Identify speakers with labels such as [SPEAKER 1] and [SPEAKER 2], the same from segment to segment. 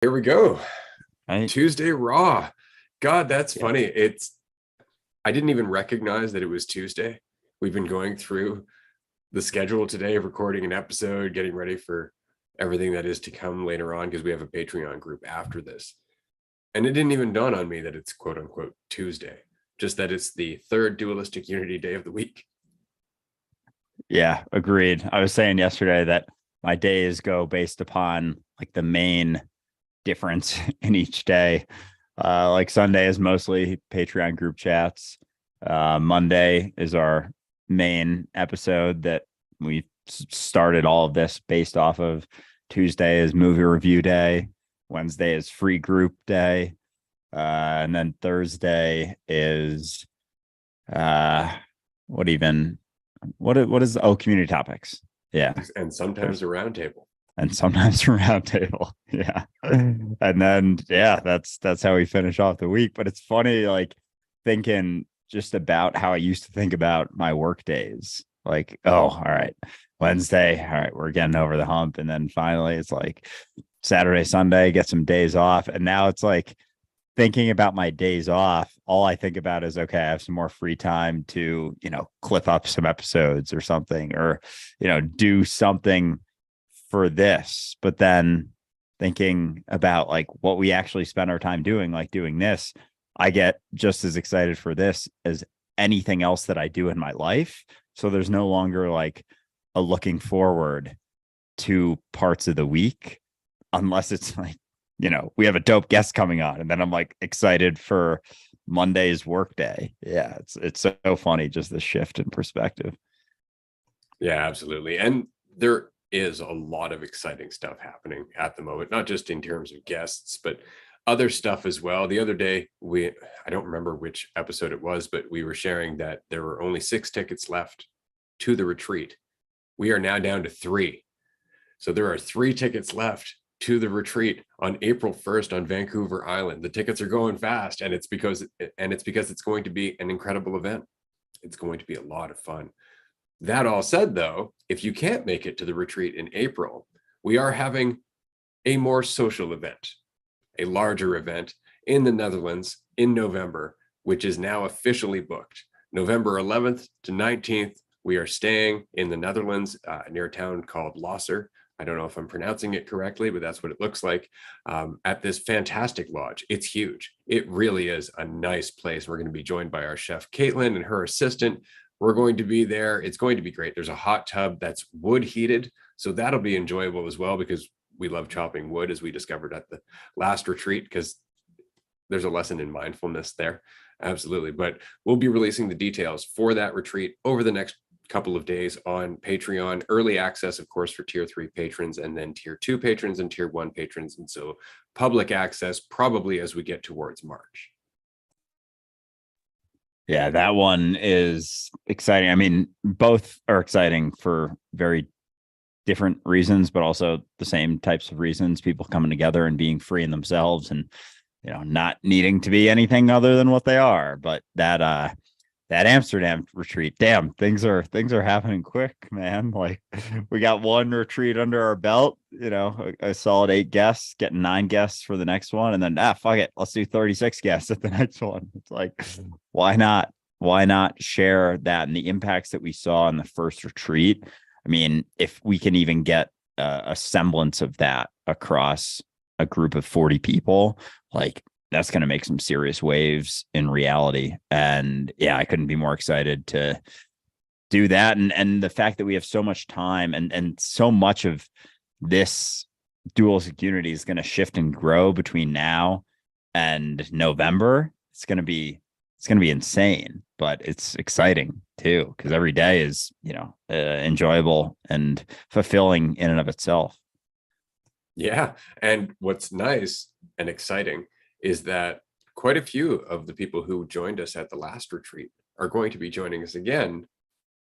[SPEAKER 1] Here we go.
[SPEAKER 2] Right?
[SPEAKER 1] Tuesday Raw. God, that's
[SPEAKER 2] Yeah.
[SPEAKER 1] funny. I didn't even recognize that it was Tuesday. We've been going through the schedule today of recording an episode, getting ready for everything that is to come later on because we have a Patreon group after this. And it didn't even dawn on me that it's quote unquote Tuesday, just that it's the third Dualistic Unity day of the week.
[SPEAKER 2] Yeah, agreed. I was saying yesterday that my days go based upon like the main difference in each day. Like Sunday is mostly Patreon group chats. Monday is our main episode that we started all of this based off of. Tuesday is movie review day. Wednesday is free group day. And then Thursday is uh what even what is community topics. Yeah.
[SPEAKER 1] And sometimes a roundtable.
[SPEAKER 2] And sometimes a round table. Yeah. And then that's how we finish off the week. But it's funny, like thinking just about how I used to think about my work days. Like, oh, all right, Wednesday, all right, we're getting over the hump. And then finally it's like Saturday, Sunday, get some days off. And now it's like thinking about my days off, all I think about is, okay, I have some more free time to, clip up some episodes or something, or, do something for this. But then thinking about like what we actually spend our time doing, like doing this, I get just as excited for this as anything else that I do in my life. So there's no longer like a looking forward to parts of the week, unless it's like, we have a dope guest coming on, and then I'm like excited for Monday's work day. Yeah, it's so funny, just the shift in perspective.
[SPEAKER 1] Yeah, absolutely. And there is a lot of exciting stuff happening at the moment, not just in terms of guests, but other stuff as well. The other day, I don't remember which episode it was, but we were sharing that there were only 6 tickets left to the retreat. We are now down to 3. So there are 3 tickets left to the retreat on April 1st on Vancouver Island. The tickets are going fast, and it's because it's going to be an incredible event. It's going to be a lot of fun. That all said, though, if you can't make it to the retreat in April, we are having a more social event, a larger event in the Netherlands in November, which is now officially booked. November 11th to 19th, we are staying in the Netherlands near a town called Losser. I don't know if I'm pronouncing it correctly, but that's what it looks like, at this fantastic lodge. It's huge. It really is a nice place. We're going to be joined by our chef, Caitlin, and her assistant. We're going to be there. It's going to be great. There's a hot tub that's wood heated, so that'll be enjoyable as well, because we love chopping wood, as we discovered at the last retreat, because there's a lesson in mindfulness there. Absolutely. But we'll be releasing the details for that retreat over the next couple of days on Patreon. Early access, of course, for tier 3 patrons, and then tier 2 patrons and tier 1 patrons. And so public access probably as we get towards March.
[SPEAKER 2] Yeah, that one is exciting. I mean, both are exciting for very different reasons, but also the same types of reasons. People coming together and being free in themselves, and not needing to be anything other than what they are. But that Amsterdam retreat, damn, things are happening quick, man. Like we got one retreat under our belt, a solid 8 guests, getting 9 guests for the next one, and then fuck it, let's do 36 guests at the next one. It's like, why not? Why not share that and the impacts that we saw in the first retreat? I mean, if we can even get a semblance of that across a group of 40 people, like that's going to make some serious waves in reality. And yeah, I couldn't be more excited to do that. And the fact that we have so much time, and so much of this Dualistic Unity is going to shift and grow between now and November. It's going to be insane, but it's exciting too, because every day is, enjoyable and fulfilling in and of itself.
[SPEAKER 1] Yeah. And what's nice and exciting is that quite a few of the people who joined us at the last retreat are going to be joining us again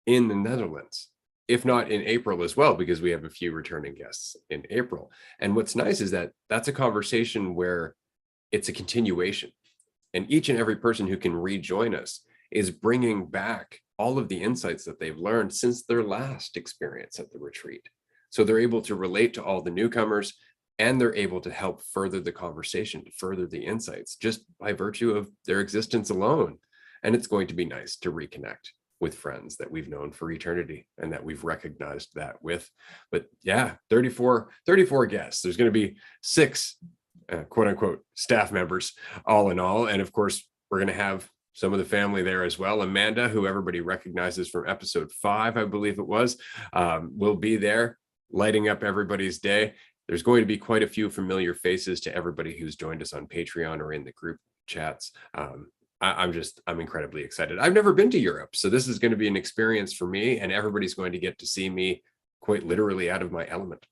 [SPEAKER 1] in the Netherlands, if not in April as well, because we have a few returning guests in April. And what's nice is that that's a conversation where it's a continuation, and each and every person who can rejoin us is bringing back all of the insights that they've learned since their last experience at the retreat. So they're able to relate to all the newcomers and they're able to help further the conversation, to further the insights just by virtue of their existence alone. And it's going to be nice to reconnect with friends that we've known for eternity and that we've recognized that with. But yeah, 34 guests. There's going to be 6 quote unquote staff members all in all. And of course, we're going to have some of the family there as well. Amanda, who everybody recognizes from episode 5, I believe it was, will be there lighting up everybody's day. There's going to be quite a few familiar faces to everybody who's joined us on Patreon or in the group chats. I'm incredibly excited. I've never been to Europe, so this is going to be an experience for me, and everybody's going to get to see me quite literally out of my element.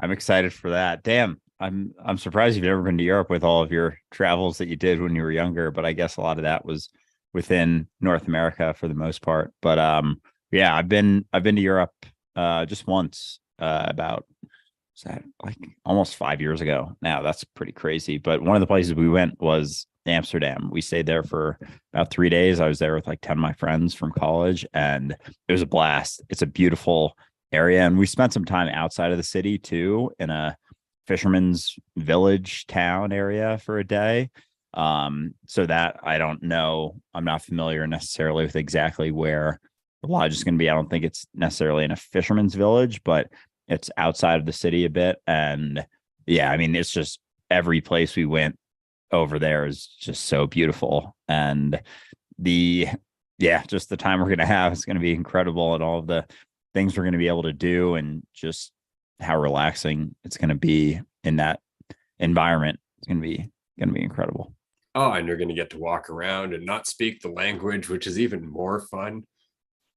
[SPEAKER 2] I'm excited for that. Damn, I'm surprised you've never been to Europe with all of your travels that you did when you were younger, but I guess a lot of that was within North America for the most part. But yeah, I've been to Europe just once, about, was that like almost 5 years ago now. That's pretty crazy. But one of the places we went was Amsterdam. We stayed there for about 3 days. I was there with like 10 of my friends from college, and it was a blast. It's a beautiful area, and we spent some time outside of the city too, in a fisherman's village town area for a day. So that I don't know, I'm not familiar necessarily with exactly where the lodge is going to be. I don't think it's necessarily in a fisherman's village, but it's outside of the city a bit. And yeah, I mean, it's just every place we went over there is just so beautiful. And just the time we're going to have is going to be incredible, and all of the things we're going to be able to do, and just how relaxing it's going to be in that environment. It's going to be incredible.
[SPEAKER 1] Oh, and you're going to get to walk around and not speak the language, which is even more fun,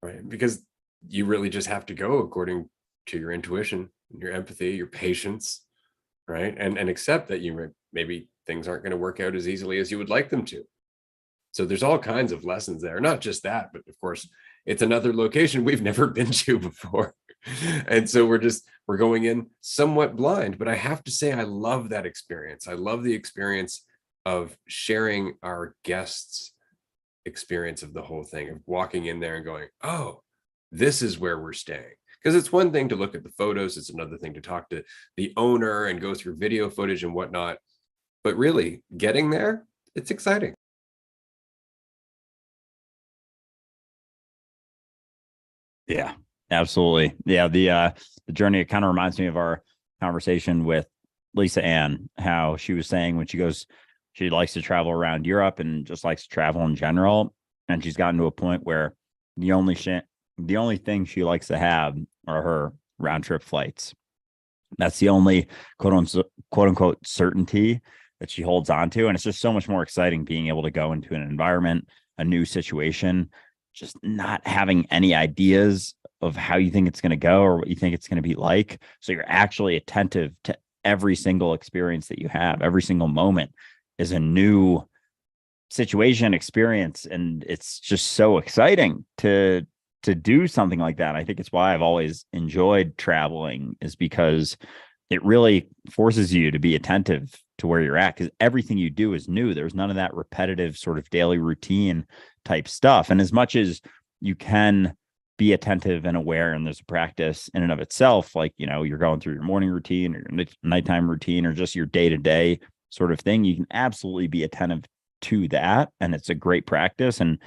[SPEAKER 1] right? Because you really just have to go according to your intuition, your empathy, your patience, right? And accept that maybe things aren't going to work out as easily as you would like them to. So there's all kinds of lessons there. Not just that, but of course, it's another location we've never been to before. And so we're going in somewhat blind, but I have to say, I love that experience. I love the experience of sharing our guests' experience of the whole thing, of walking in there and going, oh, this is where we're staying. Because it's one thing to look at the photos, it's another thing to talk to the owner and go through video footage and whatnot. But really, getting there, it's exciting.
[SPEAKER 2] Yeah, absolutely. Yeah, the journey, it kind of reminds me of our conversation with Lisa Ann, how she was saying when she likes to travel around Europe and just likes to travel in general. And she's gotten to a point where the only thing she likes to have are her round trip flights. That's the only quote unquote certainty that she holds on to. And it's just so much more exciting being able to go into an environment, a new situation, just not having any ideas of how you think it's going to go or what you think it's going to be like. So you're actually attentive to every single experience that you have. Every single moment is a new situation, experience, and it's just so exciting to do something like that. I think it's why I've always enjoyed traveling, is because it really forces you to be attentive to where you're at, because everything you do is new. There's none of that repetitive sort of daily routine type stuff. And as much as you can be attentive and aware, and there's a practice in and of itself, like, you're going through your morning routine or your nighttime routine or just your day-to-day sort of thing, you can absolutely be attentive to that. And it's a great practice. And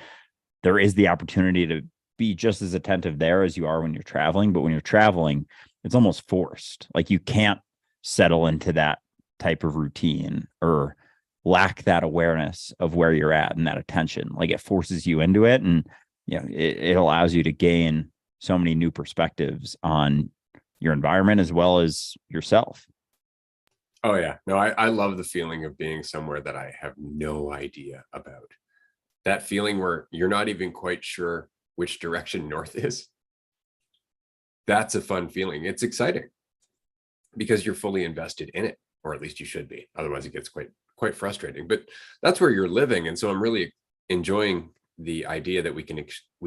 [SPEAKER 2] there is the opportunity to be just as attentive there as you are when you're traveling. But when you're traveling, it's almost forced. Like, you can't settle into that type of routine or lack that awareness of where you're at and that attention. Like, it forces you into it, and it allows you to gain so many new perspectives on your environment as well as yourself.
[SPEAKER 1] Oh yeah, no, I love the feeling of being somewhere that I have no idea about. That feeling where you're not even quite sure which direction north is. That's a fun feeling. It's exciting because you're fully invested in it, or at least you should be. Otherwise, it gets quite frustrating. But that's where you're living, and so I'm really enjoying the idea that we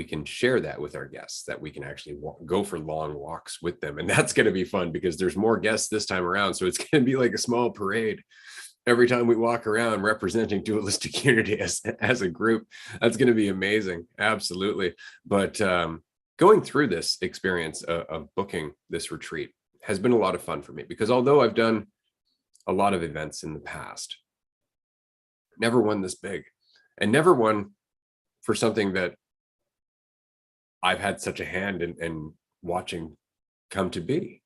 [SPEAKER 1] can share that with our guests, that we can actually go for long walks with them, and that's going to be fun because there's more guests this time around. So it's going to be like a small parade every time we walk around representing Dualistic Unity as a group. That's going to be amazing. Absolutely. But going through this experience of booking this retreat, has been a lot of fun for me, because although I've done a lot of events in the past, never won this big, and never won for something that I've had such a hand in watching come to be,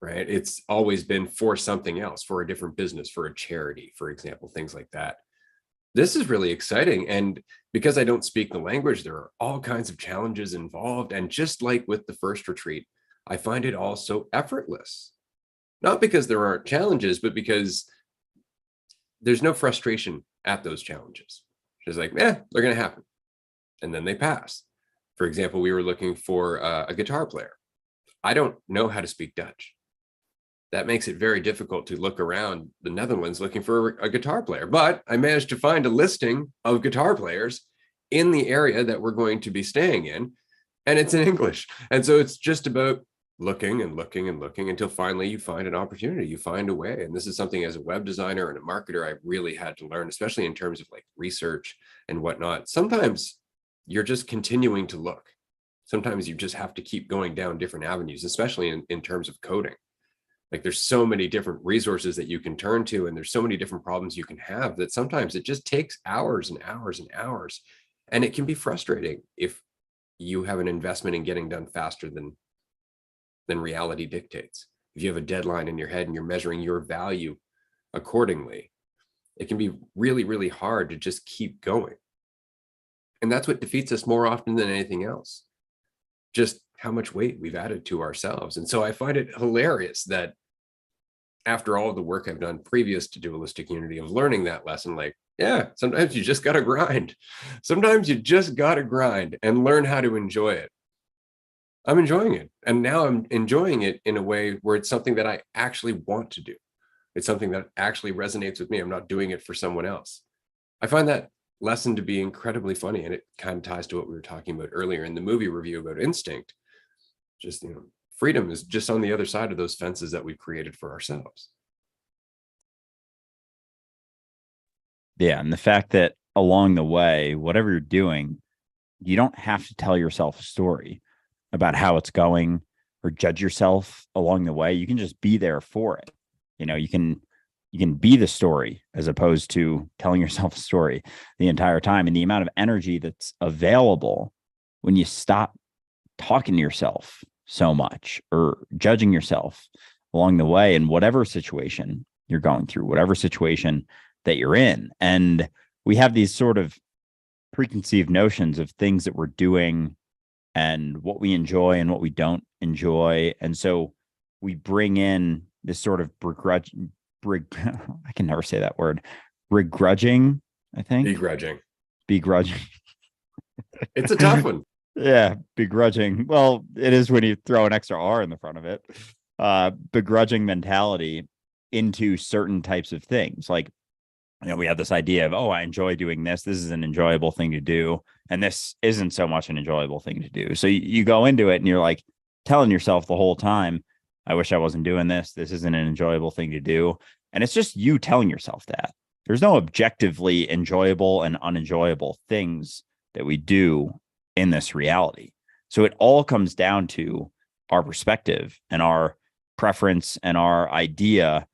[SPEAKER 1] right? It's always been for something else, for a different business, for a charity, for example, things like that. This is really exciting. And because I don't speak the language, there are all kinds of challenges involved. And just like with the first retreat, I find it all so effortless. Not because there aren't challenges, but because there's no frustration at those challenges. It's like, they're going to happen. And then they pass. For example, we were looking for a guitar player. I don't know how to speak Dutch. That makes it very difficult to look around the Netherlands looking for a guitar player. But I managed to find a listing of guitar players in the area that we're going to be staying in, and it's in English. And so it's just about looking and looking and looking until finally you find an opportunity, you find a way. And this is something, as a web designer and a marketer, I really had to learn, especially in terms of like research and whatnot. Sometimes you're just continuing to look. Sometimes you just have to keep going down different avenues, especially in terms of coding. Like, there's so many different resources that you can turn to, and there's so many different problems you can have, that sometimes it just takes hours and hours and hours. And it can be frustrating if you have an investment in getting done faster than reality dictates. If you have a deadline in your head and you're measuring your value accordingly, it can be really, really hard to just keep going. And that's what defeats us more often than anything else. Just how much weight we've added to ourselves. And so I find it hilarious that after all the work I've done previous to Dualistic Unity, of learning that lesson, like, sometimes you just got to grind. Sometimes you just got to grind and learn how to enjoy it. I'm enjoying it. And now I'm enjoying it in a way where it's something that I actually want to do. It's something that actually resonates with me. I'm not doing it for someone else. I find that lesson to be incredibly funny. And it kind of ties to what we were talking about earlier in the movie review about instinct. Just, freedom is just on the other side of those fences that we've created for ourselves.
[SPEAKER 2] Yeah. And the fact that along the way, whatever you're doing, you don't have to tell yourself a story about how it's going or judge yourself along the way. You can just be there for it. You can be the story as opposed to telling yourself a story the entire time. And the amount of energy that's available when you stop talking to yourself so much or judging yourself along the way in whatever situation you're going through, whatever situation that you're in. And we have these sort of preconceived notions of things that we're doing and what we enjoy and what we don't enjoy. And so we bring in this sort of I can never say that word. Begrudging, I think. Begrudging.
[SPEAKER 1] It's a tough one.
[SPEAKER 2] Yeah, begrudging. Well, it is when you throw an extra R in the front of it. Begrudging mentality into certain types of things. Like, we have this idea of, I enjoy doing this. This is an enjoyable thing to do. And this isn't so much an enjoyable thing to do. So you go into it and you're like telling yourself the whole time, I wish I wasn't doing this. This isn't an enjoyable thing to do. And it's just you telling yourself that. There's no objectively enjoyable and unenjoyable things that we do in this reality. So it all comes down to our perspective and our preference and our idea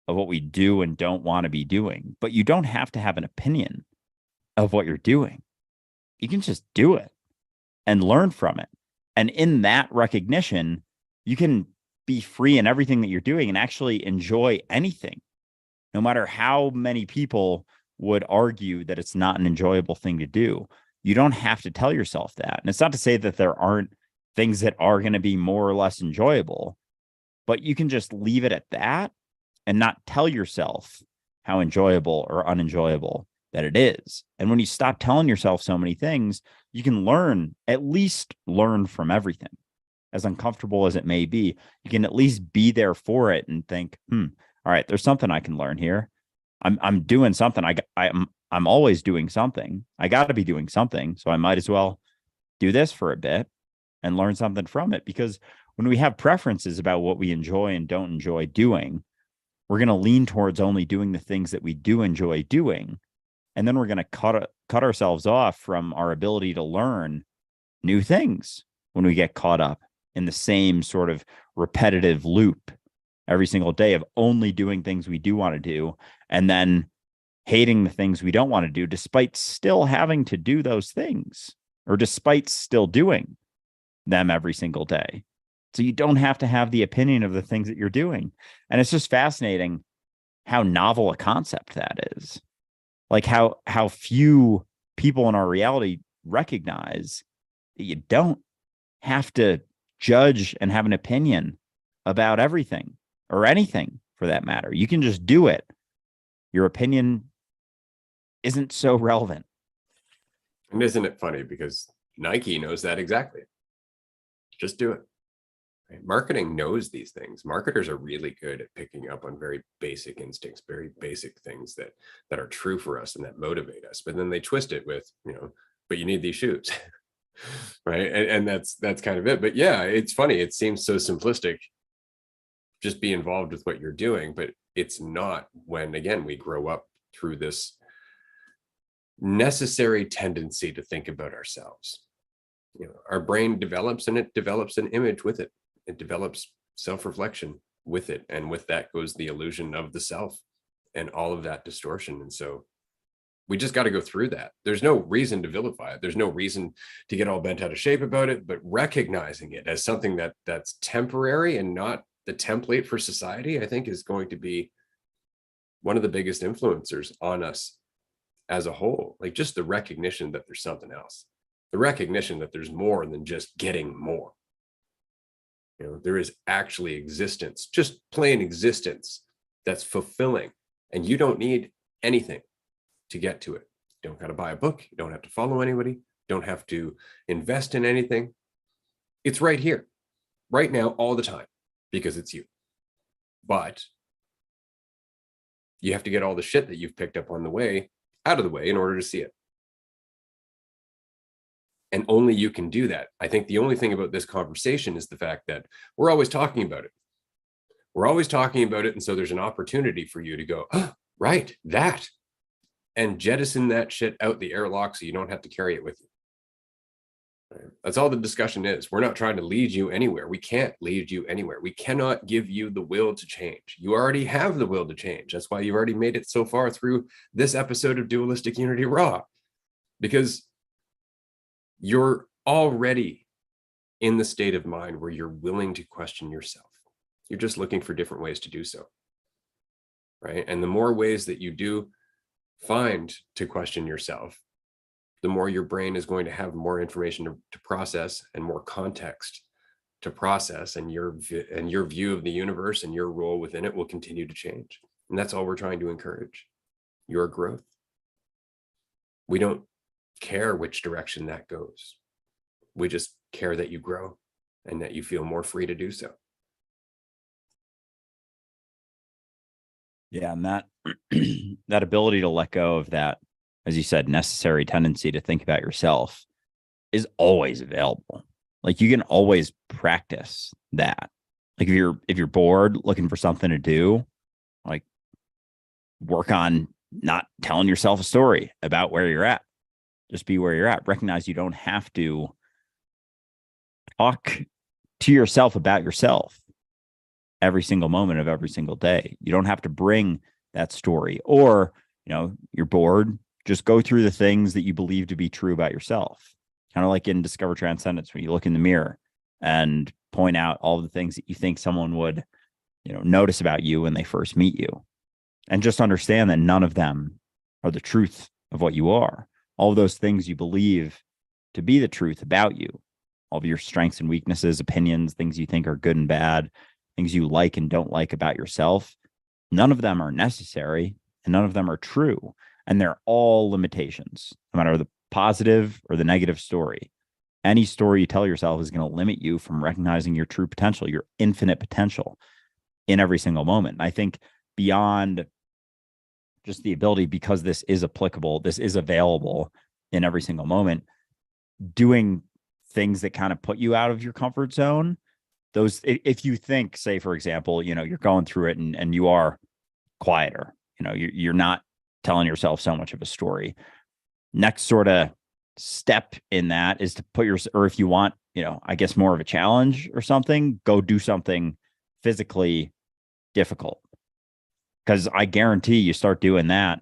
[SPEAKER 2] of what we do and don't want to be doing. But you don't have to have an opinion of what you're doing. You can just do it and learn from it. And in that recognition, you can be free in everything that you're doing and actually enjoy anything, no matter how many people would argue that it's not an enjoyable thing to do. You don't have to tell yourself that. And it's not to say that there aren't things that are going to be more or less enjoyable, but you can just leave it at that and not tell yourself how enjoyable or unenjoyable that it is. And when you stop telling yourself so many things, you can at least learn from everything. As uncomfortable as it may be, you can at least be there for it and think, all right, there's something I can learn here. I'm doing something. I'm always doing something. I got to be doing something. So I might as well do this for a bit and learn something from it. Because when we have preferences about what we enjoy and don't enjoy doing, we're going to lean towards only doing the things that we do enjoy doing. And then we're going to cut ourselves off from our ability to learn new things when we get caught up in the same sort of repetitive loop every single day of only doing things we do want to do, and then hating the things we don't want to do, despite still having to do those things, or despite still doing them every single day. So you don't have to have the opinion of the things that you're doing. And it's just fascinating how novel a concept that is. Like how few people in our reality recognize that you don't have to judge and have an opinion about everything or anything for that matter. You can just do it. Your opinion isn't so relevant.
[SPEAKER 1] And isn't it funny, because Nike knows that exactly. Just do it. Right? Marketing knows these things. Marketers are really good at picking up on very basic instincts, very basic things that are true for us and that motivate us. But then they twist it with, but you need these shoes. Right. And that's kind of it. But yeah, it's funny. It seems so simplistic. Just be involved with what you're doing, but it's not, when again we grow up through this necessary tendency to think about ourselves. Our brain develops, and it develops an image with it. It develops self-reflection with it, and with that goes the illusion of the self and all of that distortion. And so we just got to go through that. There's no reason to vilify it. There's no reason to get all bent out of shape about it, but recognizing it as something that's temporary and not the template for society, I think, is going to be one of the biggest influencers on us as a whole. Like just the recognition that there's something else, the recognition that there's more than just getting more. There is actually existence, just plain existence, that's fulfilling, and you don't need anything to get to it. You don't got to buy a book. You don't have to follow anybody. Don't have to invest in anything. It's right here, right now, all the time, because it's you. But you have to get all the shit that you've picked up on the way out of the way in order to see it. And only you can do that. I think the only thing about this conversation is the fact that we're always talking about it. We're always talking about it. And so there's an opportunity for you to go, oh, right, that, and jettison that shit out the airlock so you don't have to carry it with you. That's all the discussion is. We're not trying to lead you anywhere. We can't lead you anywhere. We cannot give you the will to change. You already have the will to change. That's why you've already made it so far through this episode of Dualistic Unity Raw, because you're already in the state of mind where you're willing to question yourself. You're just looking for different ways to do so. Right? And the more ways that you do find to question yourself, the more your brain is going to have more information to process and more context to process, and your view of the universe and your role within it will continue to change. And that's all we're trying to encourage, your growth. We don't care which direction that goes. We just care that you grow and that you feel more free to do so.
[SPEAKER 2] Yeah, and that that ability to let go of that, as you said, necessary tendency to think about yourself is always available. Like you can always practice that. Like if you're bored looking for something to do, like work on not telling yourself a story about where you're at. Just be where you're at. Recognize you don't have to talk to yourself about yourself every single moment of every single day. You don't have to bring that story. Or, you're bored, just go through the things that you believe to be true about yourself. Kind of like in Discover Transcendence, when you look in the mirror and point out all the things that you think someone would, notice about you when they first meet you. And just understand that none of them are the truth of what you are. All of those things you believe to be the truth about you, all of your strengths and weaknesses, opinions, things you think are good and bad, things you like and don't like about yourself, none of them are necessary and none of them are true. And they're all limitations, no matter the positive or the negative story. Any story you tell yourself is going to limit you from recognizing your true potential, your infinite potential in every single moment. And I think beyond just the ability, because this is applicable, this is available in every single moment, doing things that kind of put you out of your comfort zone. Those, if you think, say, for example, you're going through it and you are quieter, you're not telling yourself so much of a story. Next sort of step in that is to put your, or if you want, I guess more of a challenge or something, go do something physically difficult. Because I guarantee you start doing that,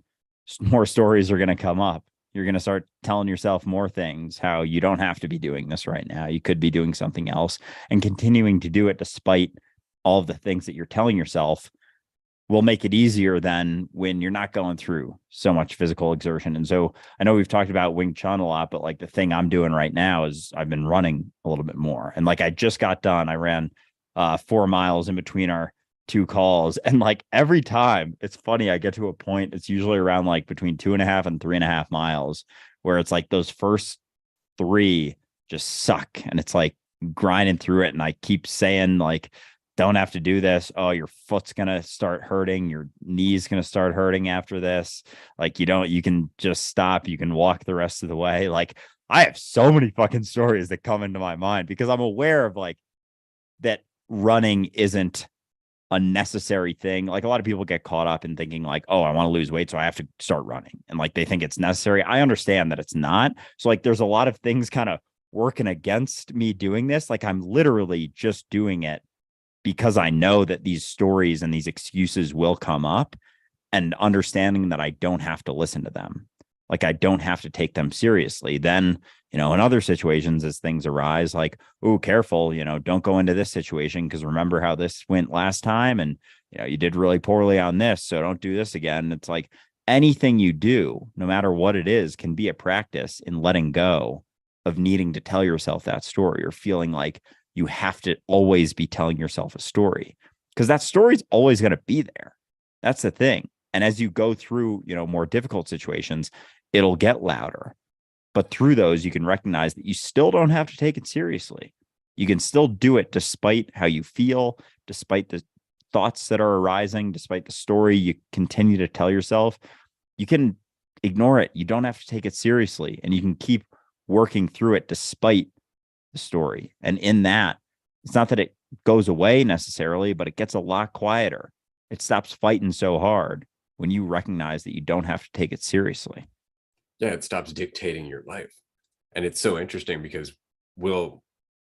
[SPEAKER 2] more stories are going to come up. You're going to start telling yourself more things, how you don't have to be doing this right now. You could be doing something else, and continuing to do it despite all of the things that you're telling yourself will make it easier than when you're not going through so much physical exertion. And so I know we've talked about Wing Chun a lot, but like the thing I'm doing right now is I've been running a little bit more. And like I just got done, I ran 4 miles in between our 2 calls. And like every time, it's funny, I get to a point, it's usually around like between 2.5 and 3.5 miles, where it's like those first 3 just suck. And it's like grinding through it. And I keep saying like, don't have to do this. Oh, your foot's going to start hurting. Your knee's going to start hurting after this. Like you can just stop. You can walk the rest of the way. Like I have so many fucking stories that come into my mind because I'm aware of like that running isn't a necessary thing. Like a lot of people get caught up in thinking like, oh, I want to lose weight, so I have to start running. And like they think it's necessary. I understand that it's not. So like there's a lot of things kind of working against me doing this. Like I'm literally just doing it because I know that these stories and these excuses will come up, and understanding that I don't have to listen to them. Like I don't have to take them seriously. Then, in other situations as things arise, like, oh, careful, don't go into this situation because remember how this went last time. And, you did really poorly on this. So don't do this again. It's like anything you do, no matter what it is, can be a practice in letting go of needing to tell yourself that story or feeling like you have to always be telling yourself a story, because that story is always going to be there. That's the thing. And as you go through, more difficult situations, it'll get louder. But through those, you can recognize that you still don't have to take it seriously. You can still do it despite how you feel, despite the thoughts that are arising, despite the story you continue to tell yourself. You can ignore it. You don't have to take it seriously, and you can keep working through it despite the story. And in that, it's not that it goes away necessarily, but it gets a lot quieter. It stops fighting so hard when you recognize that you don't have to take it seriously.
[SPEAKER 1] Yeah, it stops dictating your life. And it's so interesting because we'll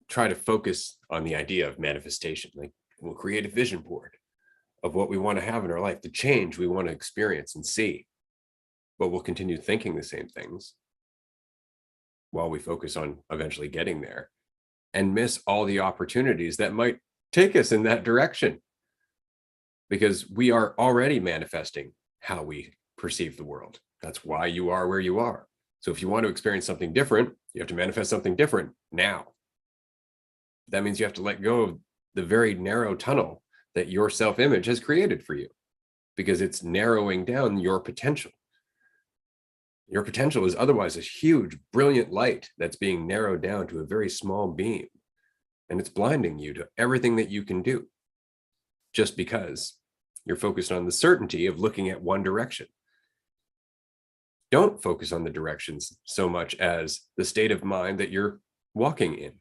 [SPEAKER 1] try to focus on the idea of manifestation. Like we'll create a vision board of what we want to have in our life, the change we want to experience and see. But we'll continue thinking the same things while we focus on eventually getting there, and miss all the opportunities that might take us in that direction, because we are already manifesting how we perceive the world. That's why you are where you are. So if you want to experience something different, you have to manifest something different now. That means you have to let go of the very narrow tunnel that your self-image has created for you, because it's narrowing down your potential. Your potential is otherwise a huge, brilliant light that's being narrowed down to a very small beam. And it's blinding you to everything that you can do just because you're focused on the certainty of looking at one direction. Don't focus on the directions so much as the state of mind that you're walking in,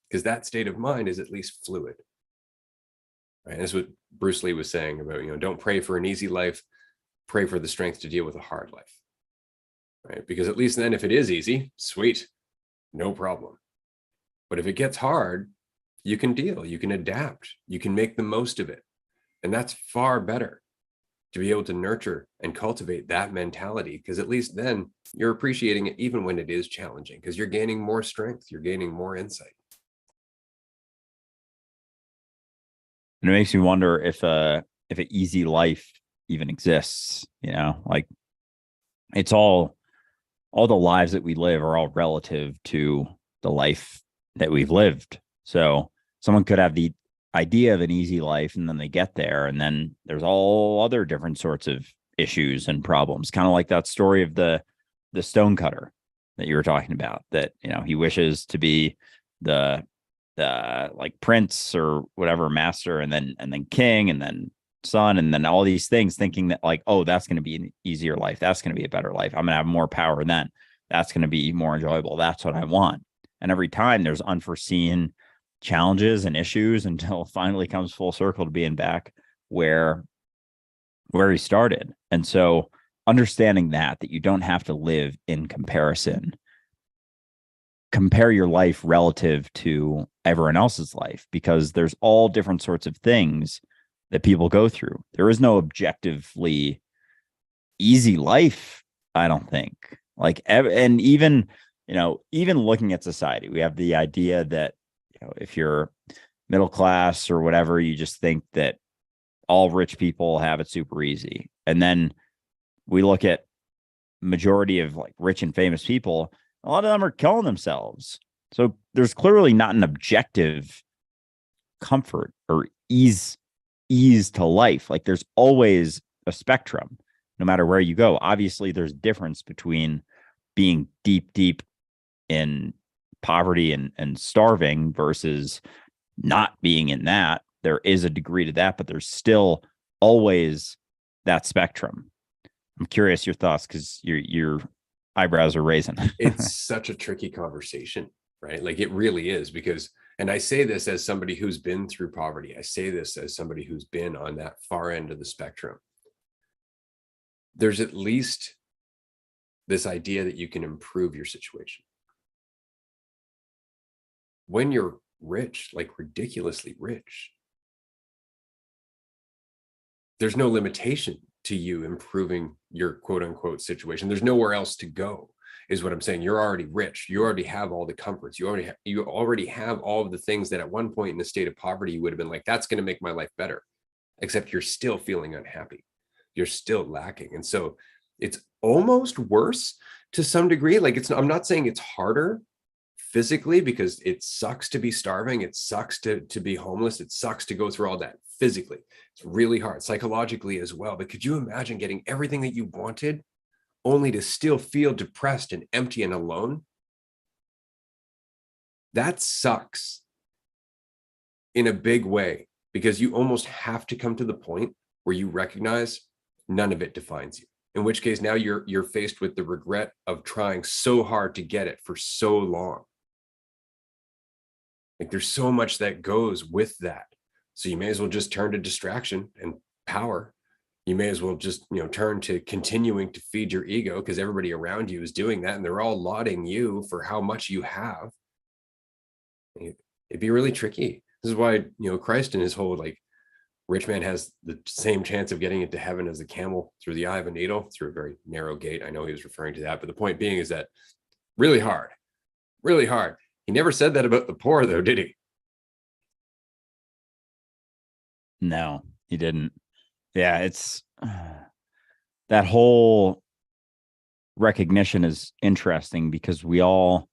[SPEAKER 1] because that state of mind is at least fluid. Right? That's what Bruce Lee was saying about, don't pray for an easy life, pray for the strength to deal with a hard life. Right? Because at least then if it is easy, sweet, no problem. But if it gets hard, you can deal, you can adapt, you can make the most of it. And that's far better, to be able to nurture and cultivate that mentality, because at least then you're appreciating it even when it is challenging, because you're gaining more strength, you're gaining more insight.
[SPEAKER 2] And it makes me wonder if an easy life even exists, like it's all the lives that we live are all relative to the life that we've lived. So someone could have the idea of an easy life and then they get there, and then there's all other different sorts of issues and problems, kind of like that story of the stonecutter that you were talking about, that he wishes to be the like prince or whatever, master, and then king, and then son, and then all these things, thinking that like, oh, that's going to be an easier life, that's going to be a better life, I'm going to have more power, then that's going to be more enjoyable, that's what I want. And every time there's unforeseen challenges and issues until it finally comes full circle to being back where he started. And so understanding that you don't have to live in comparison compare your life relative to everyone else's life, because there's all different sorts of things that people go through. There is no objectively easy life, I don't think. Like, and even, even looking at society, we have the idea that, if you're middle class or whatever, you just think that all rich people have it super easy. And then we look at majority of like rich and famous people, a lot of them are killing themselves. So there's clearly not an objective comfort or ease to life. Like, there's always a spectrum, no matter where you go. Obviously, there's a difference between being deep in poverty and starving versus not being in that. There is a degree to that, but there's still always that spectrum. I'm curious your thoughts, because your eyebrows are raising.
[SPEAKER 1] It's such a tricky conversation, right? Like, it really is, because, and I say this as somebody who's been through poverty. I say this as somebody who's been on that far end of the spectrum. There's at least this idea that you can improve your situation. When you're rich, like ridiculously rich, there's no limitation to you improving your quote unquote situation. There's nowhere else to go, is what I'm saying. You're already rich. You already have all the comforts. You already have all of the things that at one point in a state of poverty, you would have been like, that's going to make my life better. Except you're still feeling unhappy. You're still lacking. And so it's almost worse to some degree. Like, I'm not saying it's harder physically, because it sucks to be starving. It sucks to be homeless. It sucks to go through all that physically. It's really hard psychologically as well. But could you imagine getting everything that you wanted only to still feel depressed and empty and alone? That sucks in a big way, because you almost have to come to the point where you recognize none of it defines you. In which case, now you're faced with the regret of trying so hard to get it for so long. Like, there's so much that goes with that. So you may as well just turn to distraction and power. You may as well just, turn to continuing to feed your ego, because everybody around you is doing that, and they're all lauding you for how much you have. It'd be really tricky. This is why, Christ and his whole, like, rich man has the same chance of getting into heaven as a camel through the eye of a needle, through a very narrow gate. I know he was referring to that, but the point being is that really hard, really hard. He never said that about the poor, though, did he?
[SPEAKER 2] No, he didn't. Yeah, it's that whole recognition is interesting, because we all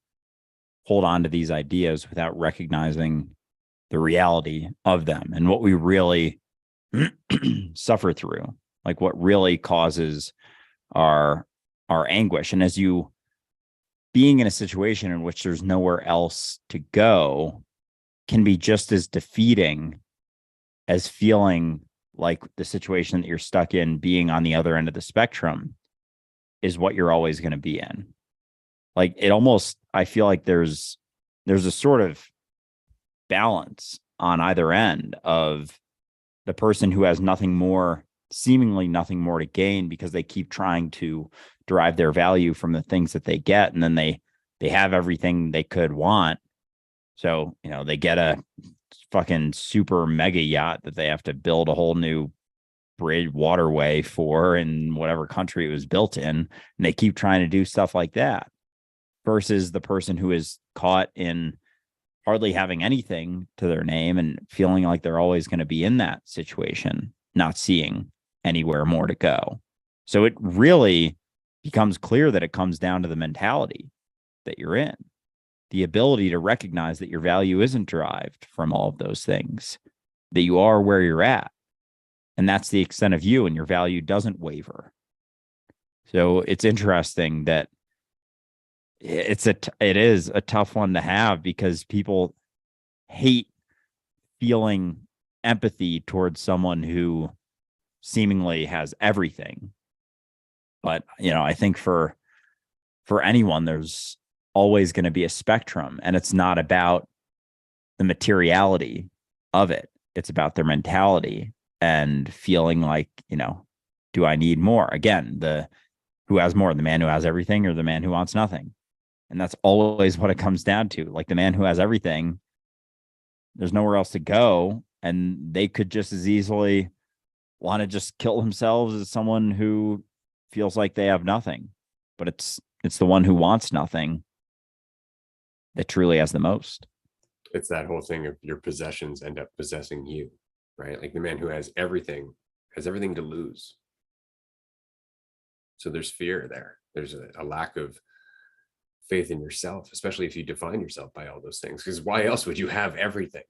[SPEAKER 2] hold on to these ideas without recognizing the reality of them and what we really suffer through, like what really causes our anguish. And as you being in a situation in which there's nowhere else to go can be just as defeating as feeling like the situation that you're stuck in, being on the other end of the spectrum, is what you're always going to be in. Like, it almost, I feel like there's a sort of balance on either end of the person who has seemingly nothing more to gain, because they keep trying to derive their value from the things that they get, and then they have everything they could want. So, they get a fucking super mega yacht that they have to build a whole new bridge waterway for in whatever country it was built in, and they keep trying to do stuff like that, versus the person who is caught in hardly having anything to their name and feeling like they're always going to be in that situation, not seeing anywhere more to go. So it really becomes clear that it comes down to the mentality that you're in, the ability to recognize that your value isn't derived from all of those things, that you are where you're at, and that's the extent of you, and your value doesn't waver. So it's interesting that it is a tough one to have, because people hate feeling empathy towards someone who seemingly has everything. But, I think for anyone, there's always going to be a spectrum, and it's not about the materiality of it. It's about their mentality and feeling like, do I need more? Again, who has more, the man who has everything or the man who wants nothing? And that's always what it comes down to. Like the man who has everything, there's nowhere else to go. And they could just as easily want to just kill themselves as someone who feels like they have nothing. But it's the one who wants nothing that truly has the most.
[SPEAKER 1] It's that whole thing of your possessions end up possessing you, right? Like the man who has everything to lose. So there's fear there. There's a lack of faith in yourself, especially if you define yourself by all those things. Because why else would you have everything,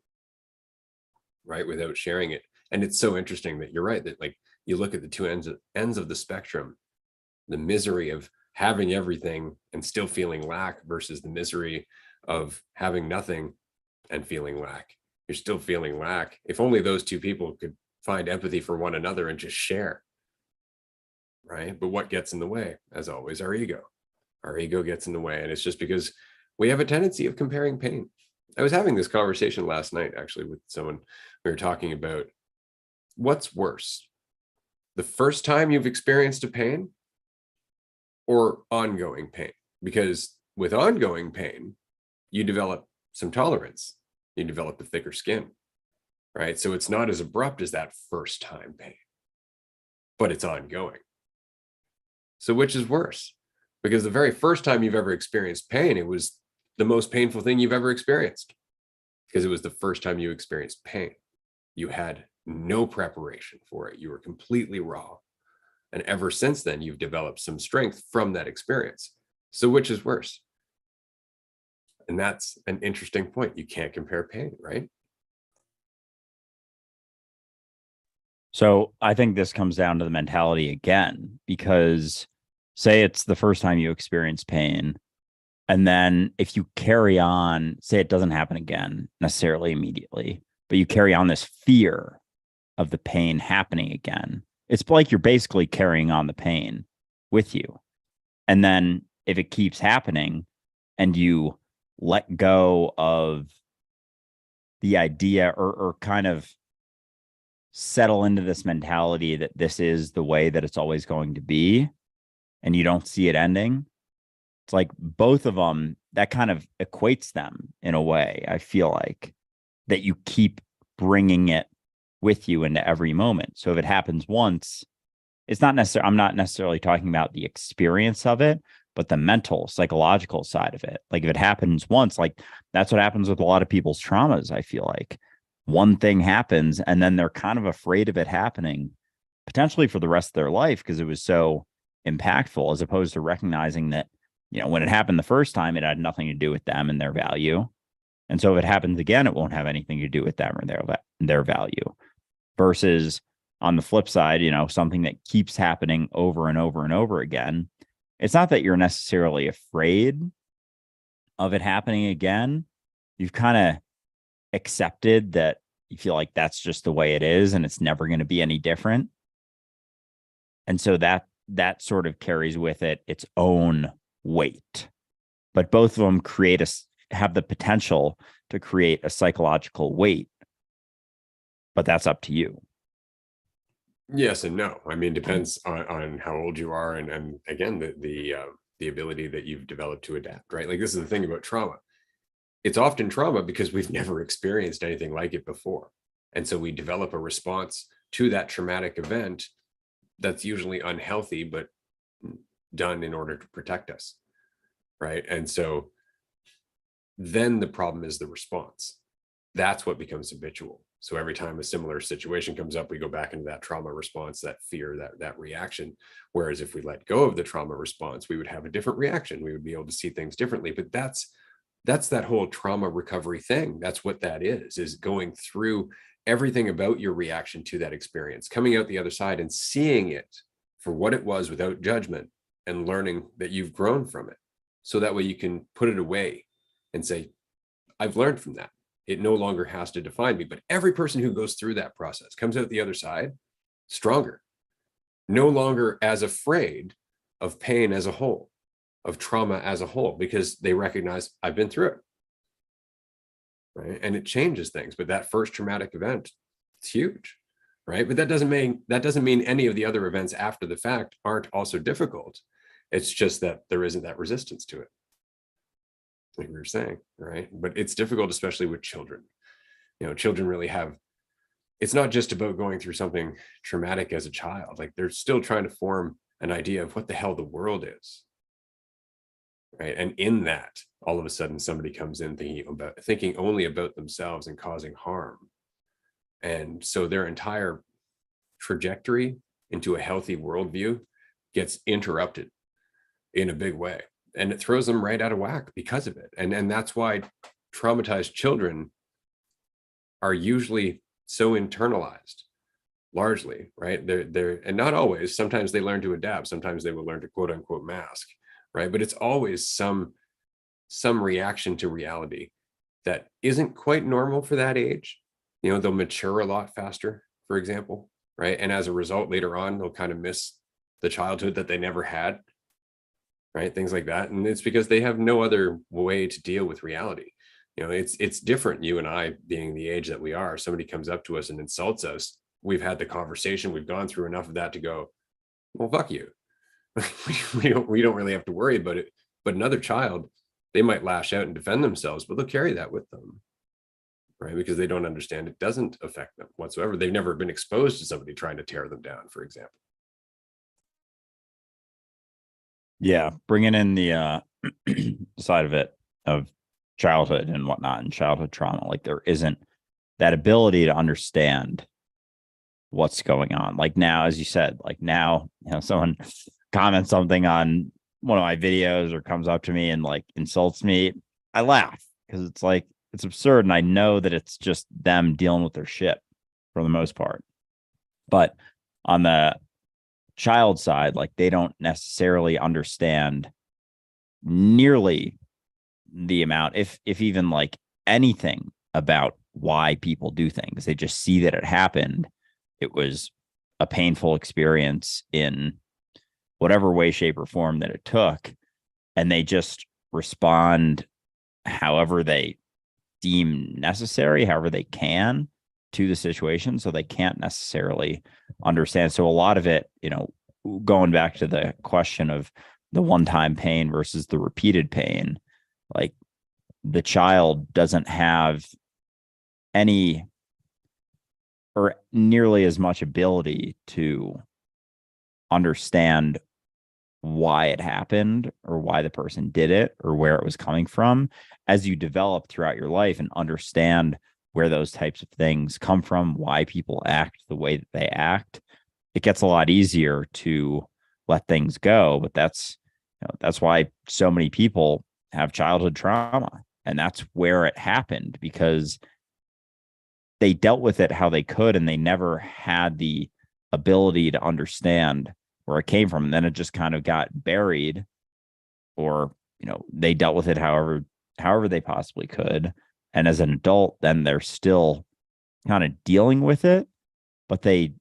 [SPEAKER 1] right? Without sharing it. And it's so interesting that you're right, that like you look at the two ends of the spectrum, the misery of having everything and still feeling lack versus the misery of having nothing and feeling lack. You're still feeling lack. If only those two people could find empathy for one another and just share, right? But what gets in the way? As always, our ego. Our ego gets in the way. And it's just because we have a tendency of comparing pain. I was having this conversation last night, actually, with someone. We were talking about what's worse, the first time you've experienced a pain or ongoing pain? Because with ongoing pain, you develop some tolerance, you develop a thicker skin, right? So it's not as abrupt as that first time pain, but it's ongoing. So which is worse? Because the very first time you've ever experienced pain, it was the most painful thing you've ever experienced because it was the first time you experienced pain. You had no preparation for it. You were completely raw. And ever since then, you've developed some strength from that experience. So which is worse? And that's an interesting point. You can't compare pain, right?
[SPEAKER 2] So I think this comes down to the mentality again, because say it's the first time you experience pain. And then if you carry on, say it doesn't happen again necessarily immediately, but you carry on this fear of the pain happening again, it's like you're basically carrying on the pain with you. And then if it keeps happening and you let go of the idea or kind of settle into this mentality that this is the way that it's always going to be and you don't see it ending, it's like both of them, that kind of equates them in a way. I feel like that you keep bringing it with you into every moment. So if it happens once, it's not necessarily, I'm not necessarily talking about the experience of it, but the mental, psychological side of it. Like if it happens once, like that's what happens with a lot of people's traumas. I feel like one thing happens and then they're kind of afraid of it happening potentially for the rest of their life because it was so impactful, as opposed to recognizing that, you know, when it happened the first time, it had nothing to do with them and their value. And so if it happens again, it won't have anything to do with them or their value. Versus on the flip side, you know, something that keeps happening over and over and over again. It's not that you're necessarily afraid of it happening again. You've kind of accepted that you feel like that's just the way it is and it's never going to be any different. And so that sort of carries with it its own weight. But both of them have the potential to create a psychological weight. But that's up to you.
[SPEAKER 1] Yes and no. I mean, depends on how old you are, and again, the ability that you've developed to adapt, right? Like this is the thing about trauma. It's often trauma because we've never experienced anything like it before. And so we develop a response to that traumatic event that's usually unhealthy, but done in order to protect us, right? And so then the problem is the response. That's what becomes habitual. So every time a similar situation comes up, we go back into that trauma response, that fear, that reaction. Whereas if we let go of the trauma response, we would have a different reaction. We would be able to see things differently. But that's that whole trauma recovery thing. That's what that is going through everything about your reaction to that experience, coming out the other side and seeing it for what it was without judgment and learning that you've grown from it. So that way you can put it away and say, I've learned from that. It no longer has to define me. But every person who goes through that process comes out the other side stronger, no longer as afraid of pain as a whole, of trauma as a whole, because they recognize I've been through it. Right. And it changes things. But that first traumatic event, it's huge. Right. But that doesn't mean any of the other events after the fact aren't also difficult. It's just that there isn't that resistance to it. like we were saying, right? But it's difficult, especially with children. Children really have, it's not just about going through something traumatic as a child. Like they're still trying to form an idea of what the hell the world is, right? And in that, all of a sudden, somebody comes in thinking only about themselves and causing harm. And so their entire trajectory into a healthy worldview gets interrupted in a big way. And it throws them right out of whack because of it. And that's why traumatized children are usually so internalized, largely, right? They're and not always. Sometimes they learn to adapt. Sometimes they will learn to quote unquote mask, right? But it's always some reaction to reality that isn't quite normal for that age. They'll mature a lot faster, for example, right? And as a result, later on, they'll kind of miss the childhood that they never had, right? Things like that. And it's because they have no other way to deal with reality. It's different. You and I being the age that we are, somebody comes up to us and insults us. We've had the conversation. We've gone through enough of that to go, well, fuck you. we don't really have to worry about it. But another child, they might lash out and defend themselves, but they'll carry that with them, right? Because they don't understand it doesn't affect them whatsoever. They've never been exposed to somebody trying to tear them down, for example.
[SPEAKER 2] Yeah, bringing in the side of it of childhood and whatnot and childhood trauma, like there isn't that ability to understand what's going on. Like now, as you said, like now, someone comments something on one of my videos or comes up to me and like insults me, I laugh because it's like it's absurd, and I know that it's just them dealing with their shit for the most part. But on the child side, like they don't necessarily understand nearly the amount, if even like anything about why people do things. They just see that it happened. It was a painful experience in whatever way, shape, or form that it took. And they just respond however they deem necessary, however they can to the situation. So they can't necessarily understand. So a lot of it, going back to the question of the one-time pain versus the repeated pain, like the child doesn't have any or nearly as much ability to understand why it happened or why the person did it or where it was coming from. As you develop throughout your life and understand where those types of things come from, why people act the way that they act, it gets a lot easier to let things go. But that's why so many people have childhood trauma, and that's where it happened, because they dealt with it how they could, and they never had the ability to understand where it came from. And then it just kind of got buried, or they dealt with it however they possibly could. And as an adult, then they're still kind of dealing with it, but they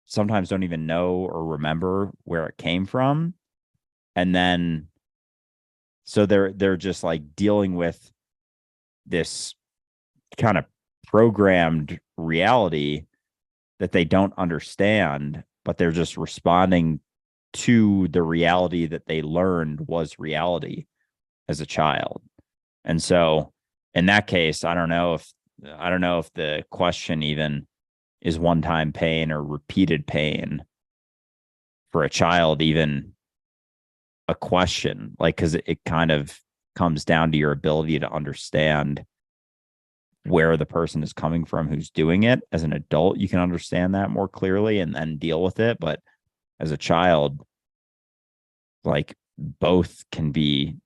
[SPEAKER 2] sometimes don't even know or remember where it came from. And then so they're just like dealing with this kind of programmed reality that they don't understand, but they're just responding to the reality that they learned was reality as a child. And so in that case, I don't know if the question even is one-time pain or repeated pain for a child even a question, like, because it kind of comes down to your ability to understand where the person is coming from who's doing it. As an adult, you can understand that more clearly and then deal with it. But as a child, like, both can be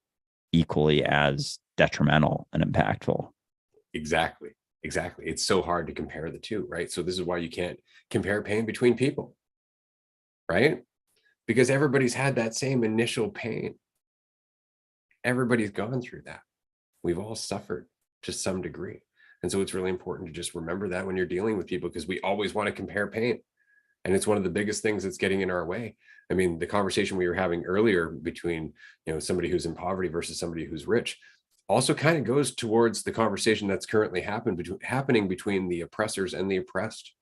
[SPEAKER 2] equally as detrimental and impactful.
[SPEAKER 1] Exactly. It's so hard to compare the two, right? So this is why you can't compare pain between people, right? Because everybody's had that same initial pain. Everybody's gone through that. We've all suffered to some degree. And so it's really important to just remember that when you're dealing with people, because we always want to compare pain. And it's one of the biggest things that's getting in our way. I mean, the conversation we were having earlier between, somebody who's in poverty versus somebody who's rich also kind of goes towards the conversation that's currently happening between the oppressors and the oppressed,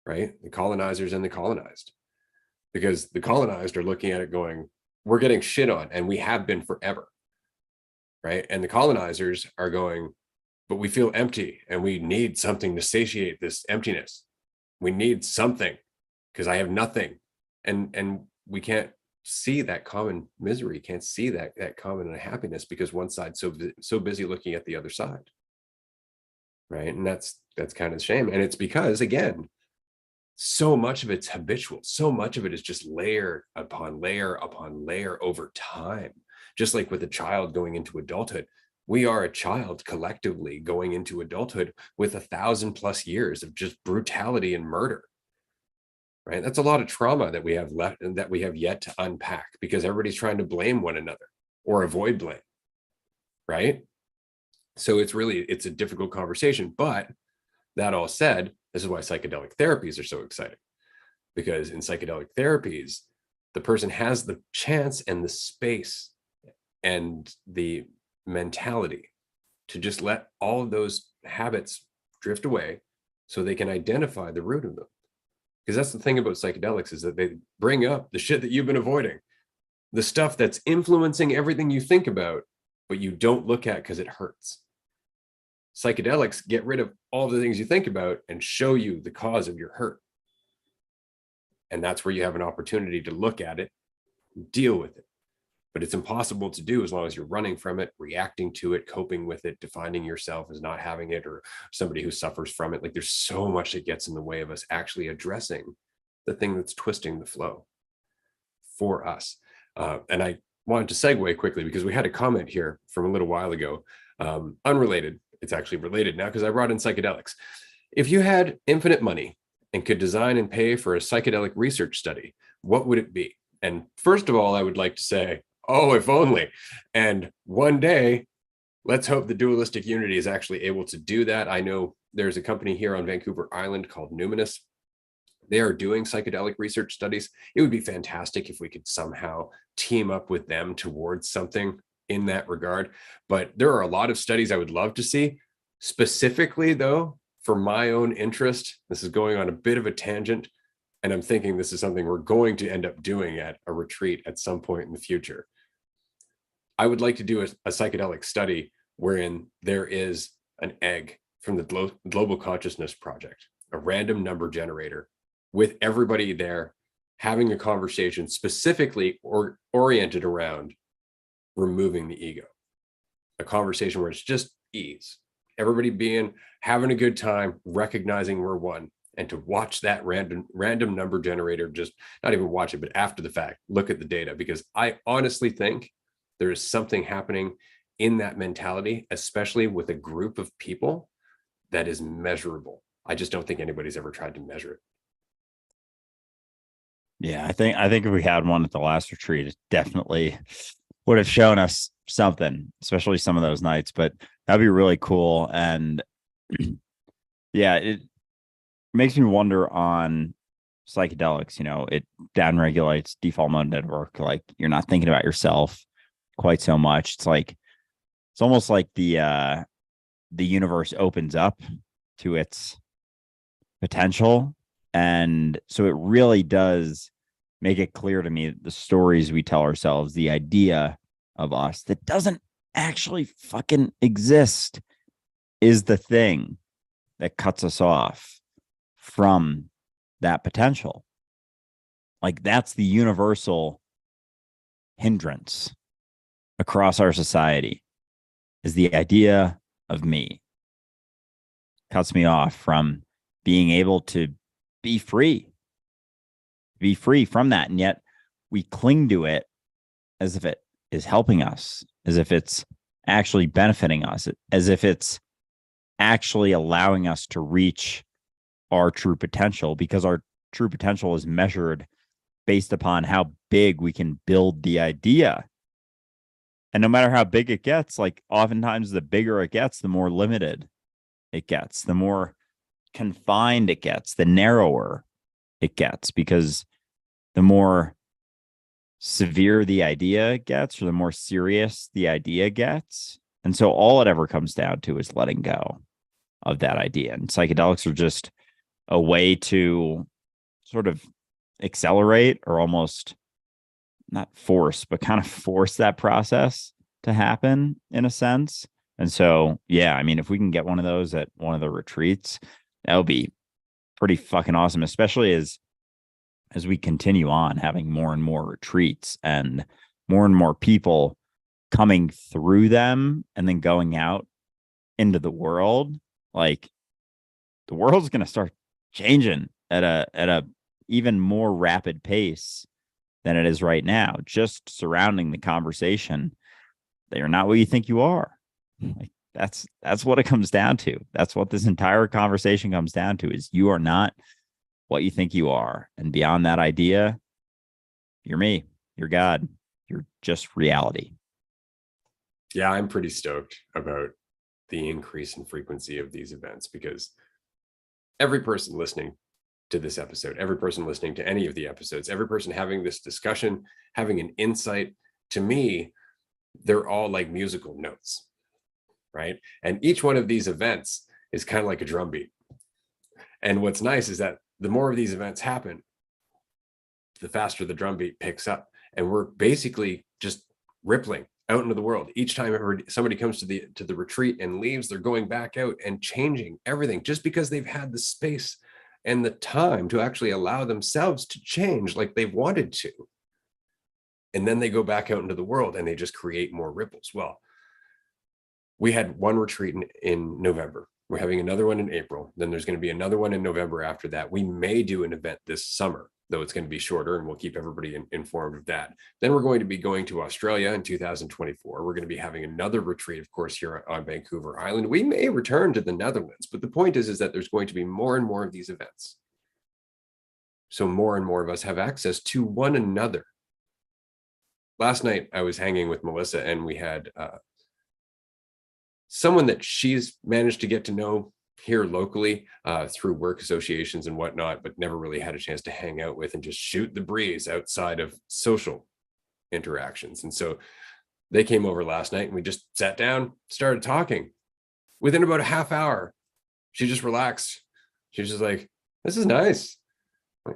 [SPEAKER 1] right? The colonizers and the colonized. Because the colonized are looking at it going, we're getting shit on, and we have been forever. right? And the colonizers are going, but we feel empty and we need something to satiate this emptiness. We need something because I have nothing. And we can't see that common misery, can't see that common unhappiness because one side's so busy looking at the other side. Right. And that's kind of a shame. And it's because, again, so much of it's habitual. So much of it is just layer upon layer upon layer over time. Just like with a child going into adulthood, we are a child collectively going into adulthood with 1,000+ years of just brutality and murder. Right. That's a lot of trauma that we have left and that we have yet to unpack because everybody's trying to blame one another or avoid blame. Right. So it's a difficult conversation. But that all said, this is why psychedelic therapies are so exciting, because in psychedelic therapies, the person has the chance and the space and the mentality to just let all of those habits drift away so they can identify the root of them. Because that's the thing about psychedelics is that they bring up the shit that you've been avoiding, the stuff that's influencing everything you think about, but you don't look at because it hurts. Psychedelics get rid of all the things you think about and show you the cause of your hurt. And that's where you have an opportunity to look at it, deal with it. But it's impossible to do as long as you're running from it, reacting to it, coping with it, defining yourself as not having it or somebody who suffers from it. Like there's so much that gets in the way of us actually addressing the thing that's twisting the flow for us. And I wanted to segue quickly because we had a comment here from a little while ago, unrelated. It's actually related now because I brought in psychedelics. If you had infinite money and could design and pay for a psychedelic research study, what would it be? And first of all, I would like to say, oh, if only. And one day, let's hope the Dualistic Unity is actually able to do that. I know there's a company here on Vancouver Island called Numinous. They are doing psychedelic research studies. It would be fantastic if we could somehow team up with them towards something in that regard. But there are a lot of studies I would love to see. Specifically, though, for my own interest, this is going on a bit of a tangent, and I'm thinking this is something we're going to end up doing at a retreat at some point in the future. I would like to do a psychedelic study wherein there is an egg from the Global Consciousness Project, a random number generator with everybody there having a conversation specifically oriented around removing the ego, a conversation where it's just ease, everybody having a good time, recognizing we're one, and to watch that random number generator, just not even watch it, but after the fact, look at the data, because I honestly think there is something happening in that mentality, especially with a group of people, that is measurable. I just don't think anybody's ever tried to measure it.
[SPEAKER 2] Yeah, I think if we had one at the last retreat, it definitely would have shown us something, especially some of those nights. But that'd be really cool. And yeah, it makes me wonder on psychedelics. It downregulates default mode network. Like you're not thinking about yourself quite so much. It's almost like the universe opens up to its potential. And so it really does make it clear to me that the stories we tell ourselves, the idea of us that doesn't actually fucking exist, is the thing that cuts us off from that potential. Like that's the universal hindrance across our society, is the idea of me. Cuts me off from being able to be free from that. And yet we cling to it as if it is helping us, as if it's actually benefiting us, as if it's actually allowing us to reach our true potential, because our true potential is measured based upon how big we can build the idea. And no matter how big it gets, like oftentimes the bigger it gets, the more limited it gets, the more confined it gets, the narrower it gets, because the more severe the idea gets, or the more serious the idea gets. And so all it ever comes down to is letting go of that idea. And psychedelics are just a way to sort of accelerate, or almost not force, but kind of force that process to happen in a sense. And so, yeah, I mean, if we can get one of those at one of the retreats, that would be pretty fucking awesome, especially as we continue on having more and more retreats and more people coming through them and then going out into the world. Like, the world's going to start changing at a even more rapid pace than it is right now, just surrounding the conversation that you're not what you think you are. Like, that's what it comes down to. That's what this entire conversation comes down to, is you are not what you think you are. And beyond that idea, you're me, you're God, you're just reality.
[SPEAKER 1] Yeah, I'm pretty stoked about the increase in frequency of these events, because every person listening to this episode, every person listening to any of the episodes, every person having this discussion, having an insight, to me, they're all like musical notes, right? And each one of these events is kind of like a drum beat. And what's nice is that the more of these events happen, the faster the drum beat picks up. And we're basically just rippling out into the world. Each time somebody comes to the retreat and leaves, they're going back out and changing everything, just because they've had the space and the time to actually allow themselves to change like they've wanted to. And then they go back out into the world and they just create more ripples. Well, we had one retreat in November. We're having another one in April. Then there's going to be another one in November after that. We may do an event this summer, though it's going to be shorter, and we'll keep everybody informed of that. Then we're going to be going to Australia in 2024. We're going to be having another retreat, of course, here on Vancouver Island. We may return to the Netherlands, but the point is that there's going to be more and more of these events. So more and more of us have access to one another. Last night, I was hanging with Melissa, and we had someone that she's managed to get to know here locally through work associations and whatnot, but never really had a chance to hang out with and just shoot the breeze outside of social interactions. And so they came over last night and we just sat down, started talking. Within about a half hour, she just relaxed. She was just like, this is nice.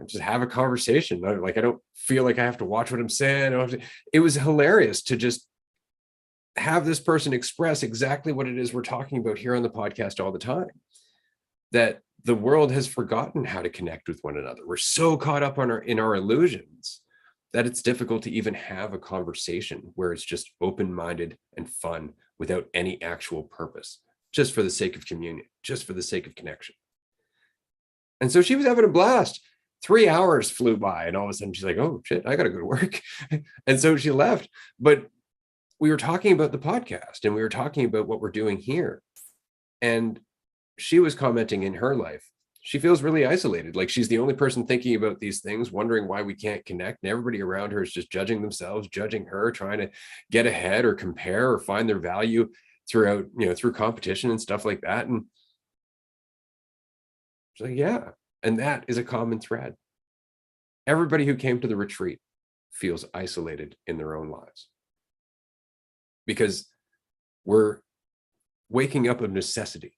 [SPEAKER 1] Just have a conversation. Like, I don't feel like I have to watch what I'm saying. It was hilarious to just have this person express exactly what it is we're talking about here on the podcast all the time, that the world has forgotten how to connect with one another. We're so caught up in our illusions that it's difficult to even have a conversation where it's just open-minded and fun without any actual purpose, just for the sake of communion, just for the sake of connection. And so she was having a blast. 3 hours flew by, and all of a sudden she's like, oh shit, I gotta go to work. And so she left. But we were talking about the podcast, and we were talking about what we're doing here. And she was commenting in her life, she feels really isolated. Like, she's the only person thinking about these things, wondering why we can't connect. And everybody around her is just judging themselves, judging her, trying to get ahead or compare or find their value throughout, through competition and stuff like that. And she's like, yeah. And that is a common thread. Everybody who came to the retreat feels isolated in their own lives, because we're waking up of necessity.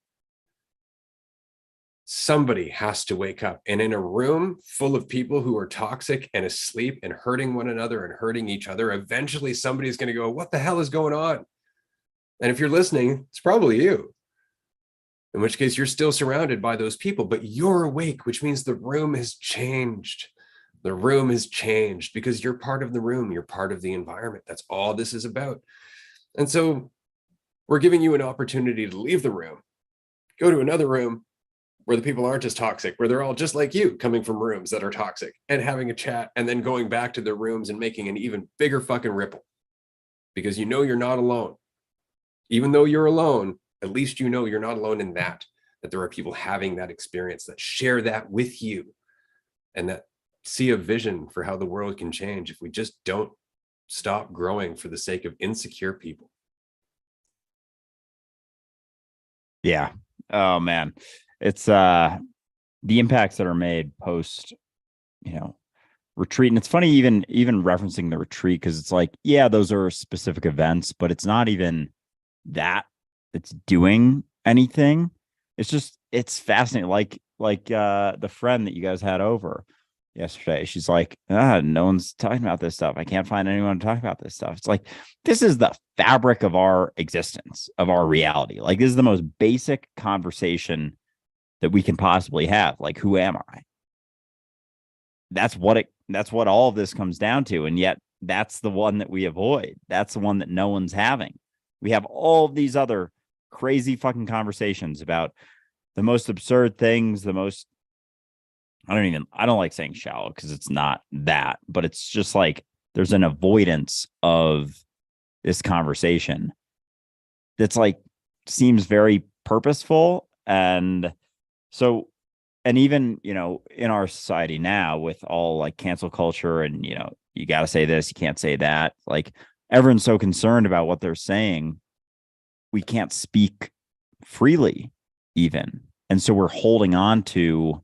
[SPEAKER 1] Somebody has to wake up. And in a room full of people who are toxic and asleep and hurting one another and hurting each other, eventually somebody's going to go, what the hell is going on? And if you're listening, it's probably you. In which case, you're still surrounded by those people, but you're awake, which means the room has changed. The room has changed because you're part of the room. You're part of the environment. That's all this is about. And so we're giving you an opportunity to leave the room, go to another room where the people aren't as toxic, where they're all just like you, coming from rooms that are toxic, and having a chat, and then going back to their rooms and making an even bigger fucking ripple, because you're not alone. Even though you're alone, at least you're not alone in that there are people having that experience, that share that with you, and that see a vision for how the world can change if we just don't stop growing for the sake of insecure people.
[SPEAKER 2] Yeah. Oh man. It's the impacts that are made post, retreat. And it's funny even referencing the retreat, because it's like, yeah, those are specific events, but it's not even that it's doing anything. It's fascinating. Like the friend that you guys had over, yesterday. She's like, no one's talking about this stuff. I can't find anyone to talk about this stuff. It's like, this is the fabric of our existence, of our reality. Like, this is the most basic conversation that we can possibly have. Like, who am I? That's what all of this comes down to. And yet that's the one that we avoid. That's the one that no one's having. We have all of these other crazy fucking conversations about the most absurd things, the most, I don't like saying shallow because it's not that, but it's just like there's an avoidance of this conversation that's like seems very purposeful. And so, and even, in our society now with all like cancel culture and, you got to say this, you can't say that. Like everyone's so concerned about what they're saying. We can't speak freely even. And so we're holding on to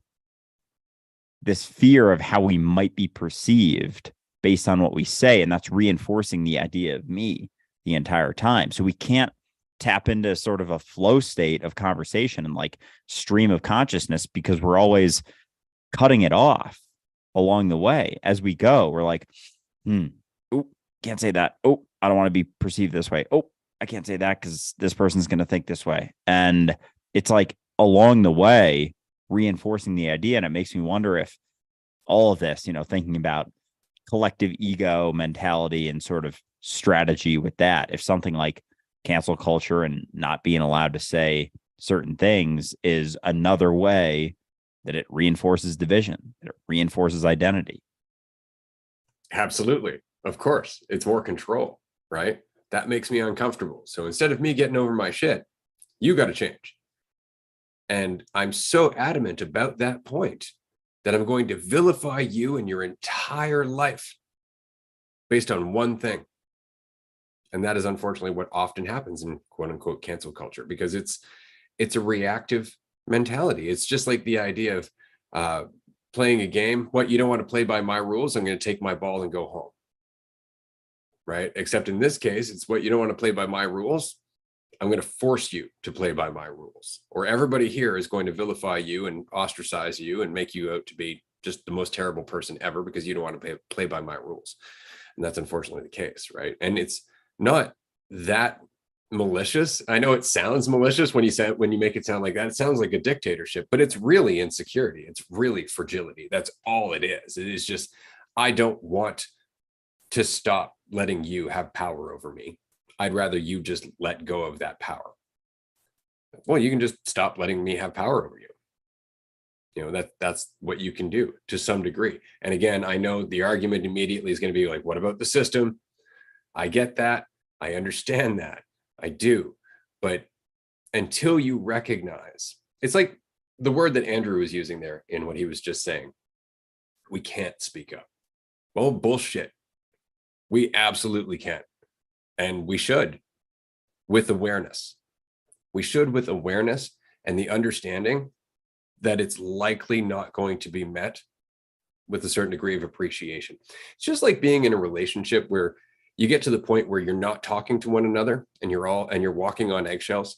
[SPEAKER 2] this fear of how we might be perceived based on what we say. And that's reinforcing the idea of me the entire time. So we can't tap into sort of a flow state of conversation and like stream of consciousness because we're always cutting it off along the way as we go. We're like, oh, can't say that. Oh, I don't want to be perceived this way. Oh, I can't say that because this person's going to think this way. And it's like along the way, reinforcing the idea. And it makes me wonder if all of this, thinking about collective ego mentality and sort of strategy with that, if something like cancel culture and not being allowed to say certain things is another way that it reinforces division, that it reinforces identity.
[SPEAKER 1] Absolutely. Of course. It's more control, right? That makes me uncomfortable. So instead of me getting over my shit, you got to change. And I'm so adamant about that point that I'm going to vilify you and your entire life based on one thing. And that is unfortunately what often happens in quote unquote cancel culture, because it's a reactive mentality. It's just like the idea of playing a game. What, you don't want to play by my rules? I'm going to take my ball and go home. Right? Except in this case, it's what, you don't want to play by my rules? I'm going to force you to play by my rules, or everybody here is going to vilify you and ostracize you and make you out to be just the most terrible person ever because you don't want to play by my rules. And that's unfortunately the case, right? And it's not that malicious. I know it sounds malicious when you make it sound like that. It sounds like a dictatorship, but it's really insecurity. It's really fragility. That's all it is. It is just, I don't want to stop letting you have power over me. I'd rather you just let go of that power. Well, you can just stop letting me have power over you. That's what you can do to some degree. And again, I know the argument immediately is going to be like, what about the system? I get that. I understand that. I do. But until you recognize, it's like the word that Andrew was using there in what he was just saying, we can't speak up. Well, bullshit. We absolutely can. And we should, with awareness. We should with awareness and the understanding that it's likely not going to be met with a certain degree of appreciation. It's just like being in a relationship where you get to the point where you're not talking to one another and you're walking on eggshells.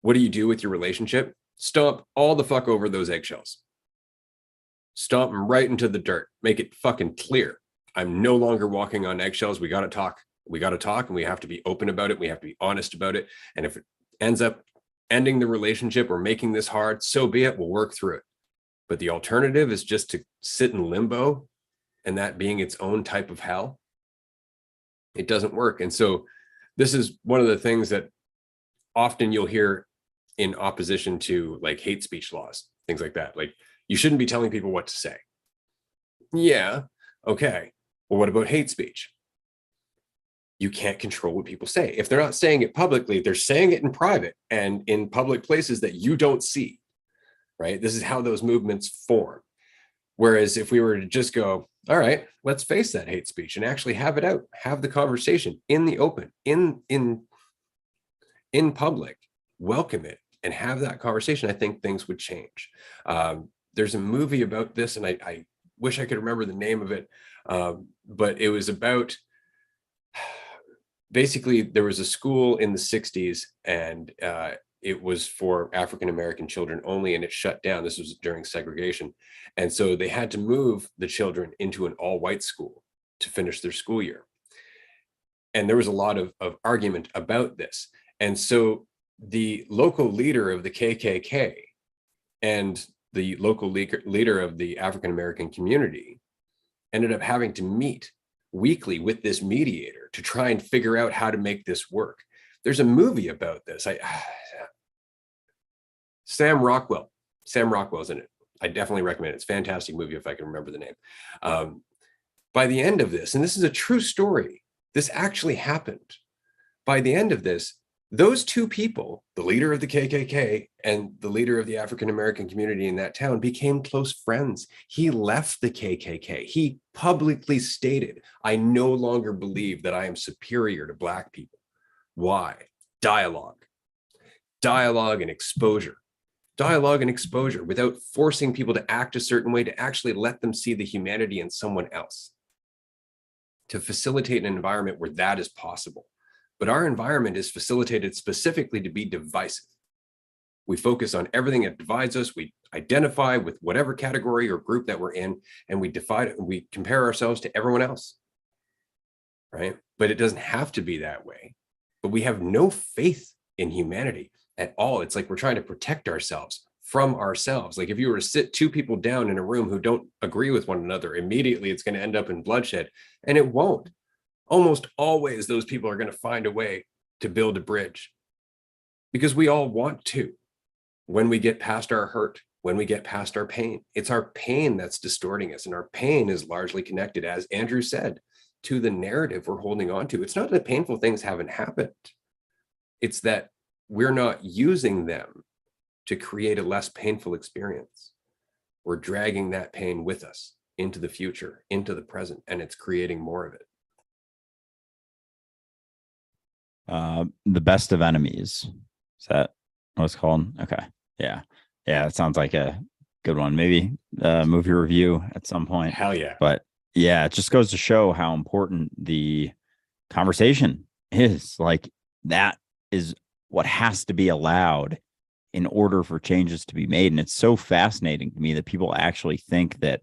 [SPEAKER 1] What do you do with your relationship? Stomp all the fuck over those eggshells. Stomp them right into the dirt. Make it fucking clear. I'm no longer walking on eggshells. We got to talk. We got to talk, and we have to be open about it. We have to be honest about it. And if it ends up ending the relationship or making this hard, so be it. We'll work through it. But the alternative is just to sit in limbo, and that being its own type of hell. It doesn't work. And so this is one of the things that often you'll hear in opposition to like hate speech laws, things like that. Like, you shouldn't be telling people what to say. Yeah. Okay. Well, what about hate speech? You can't control what people say. If they're not saying it publicly, they're saying it in private and in public places that you don't see, right? This is how those movements form. Whereas if we were to just go, all right, let's face that hate speech and actually have it out, have the conversation in the open, in public, welcome it and have that conversation, I think things would change. There's a movie about this, and I wish I could remember the name of it, but it was about, basically there was a school in the 60s, and it was for African-American children only, and it shut down. This was during segregation. And so they had to move the children into an all-white school to finish their school year. And there was a lot of argument about this. And so the local leader of the KKK and the local leader of the African-American community ended up having to meet weekly with this mediator to try and figure out how to make this work. There's a movie about this. Sam Rockwell's in it. I definitely recommend it. It's a fantastic movie if I can remember the name. By the end of this, and this is a true story, this actually happened. By the end of this, those two people, the leader of the KKK and the leader of the African-American community in that town, became close friends. He left the KKK. He publicly stated, I no longer believe that I am superior to Black people. Why? Dialogue and exposure. Dialogue and exposure without forcing people to act a certain way, to actually let them see the humanity in someone else, to facilitate an environment where that is possible. But our environment is facilitated specifically to be divisive. We focus on everything that divides us. We identify with whatever category or group that we're in, and we compare ourselves to everyone else, right? But it doesn't have to be that way. But we have no faith in humanity at all. It's like we're trying to protect ourselves from ourselves. Like if you were to sit two people down in a room who don't agree with one another, immediately it's going to end up in bloodshed, and it won't. Almost always those people are going to find a way to build a bridge, because we all want to. When we get past our hurt, when we get past our pain, it's our pain that's distorting us. And our pain is largely connected, as Andrew said, to the narrative we're holding on to. It's not that painful things haven't happened. It's that we're not using them to create a less painful experience. We're dragging that pain with us into the future, into the present, and it's creating more of it.
[SPEAKER 2] The Best of Enemies. Is that what it's called? Okay. Yeah. Yeah. It sounds like a good one. Maybe movie review at some point.
[SPEAKER 1] Hell yeah.
[SPEAKER 2] But yeah, it just goes to show how important the conversation is. Like, that is what has to be allowed in order for changes to be made. And it's so fascinating to me that people actually think that,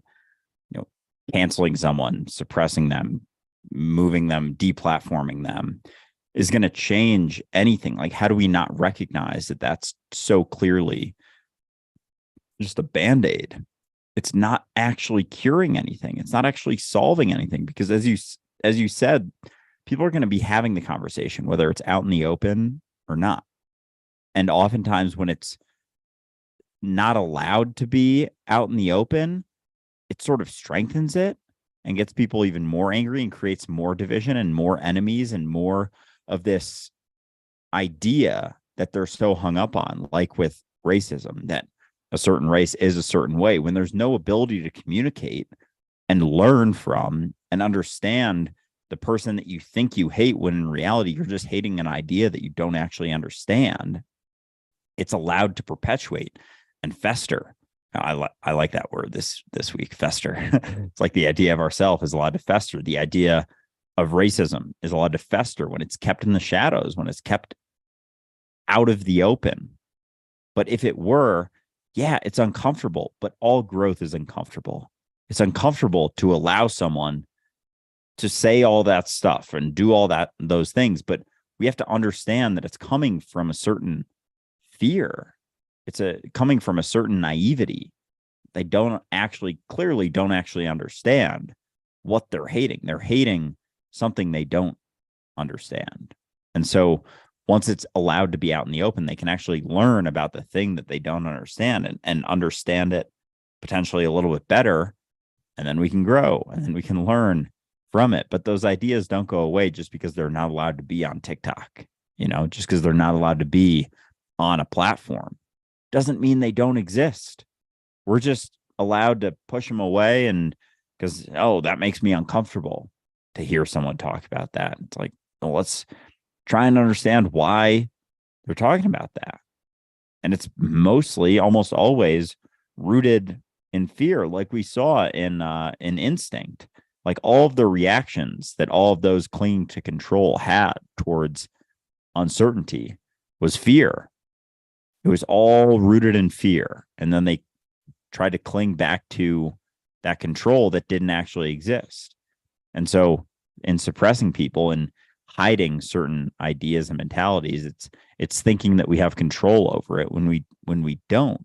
[SPEAKER 2] canceling someone, suppressing them, moving them, deplatforming them is going to change anything. Like, how do we not recognize that that's so clearly just a Band-Aid? It's not actually curing anything. It's not actually solving anything, because as you said, people are going to be having the conversation, whether it's out in the open or not. And oftentimes when it's not allowed to be out in the open, it sort of strengthens it and gets people even more angry and creates more division and more enemies and more of this idea that they're so hung up on, like with racism, that a certain race is a certain way, when there's no ability to communicate and learn from and understand the person that you think you hate, when in reality you're just hating an idea that you don't actually understand. It's allowed to perpetuate and fester. I like that word this week, fester. It's like the idea of ourself is allowed to fester. The idea of racism is allowed to fester when it's kept in the shadows, when it's kept out of the open. But if it were, yeah, it's uncomfortable, but all growth is uncomfortable. It's uncomfortable to allow someone to say all that stuff and do all those things, but we have to understand that it's coming from a certain fear. It's coming from a certain naivety. They clearly don't actually understand what they're hating. They're hating something they don't understand. And so once it's allowed to be out in the open, they can actually learn about the thing that they don't understand and understand it potentially a little bit better. And then we can grow and then we can learn from it. But those ideas don't go away just because they're not allowed to be on TikTok, just because they're not allowed to be on a platform doesn't mean they don't exist. We're just allowed to push them away, and because, that makes me uncomfortable to hear someone talk about that. It's like, well, let's try and understand why they're talking about that. And it's mostly, almost always, rooted in fear, like we saw in Instinct. Like, all of the reactions that all of those clinging to control had towards uncertainty was fear. It was all rooted in fear. And then they tried to cling back to that control that didn't actually exist. And so in suppressing people and hiding certain ideas and mentalities, it's thinking that we have control over it when we don't.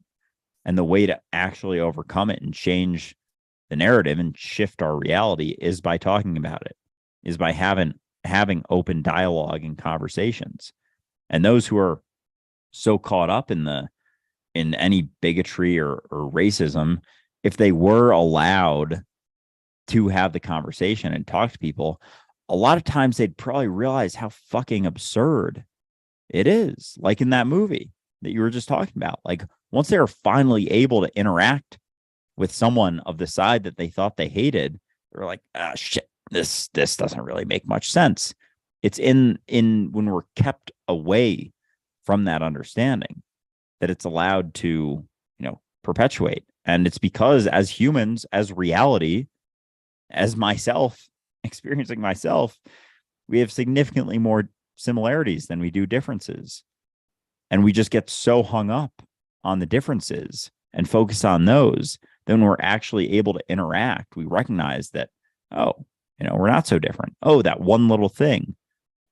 [SPEAKER 2] And the way to actually overcome it and change the narrative and shift our reality is by talking about it, is by having open dialogue and conversations. And those who are so caught up in any bigotry or racism, if they were allowed to have the conversation and talk to people, a lot of times they'd probably realize how fucking absurd it is. Like in that movie that you were just talking about, like once they were finally able to interact with someone of the side that they thought they hated, they're like, ah, shit, this doesn't really make much sense. It's in when we're kept away from that understanding that it's allowed to, perpetuate. And it's because as humans, as reality, as myself, experiencing myself, we have significantly more similarities than we do differences. And we just get so hung up on the differences and focus on those. Then when we're actually able to interact, we recognize that, oh, we're not so different. Oh, that one little thing,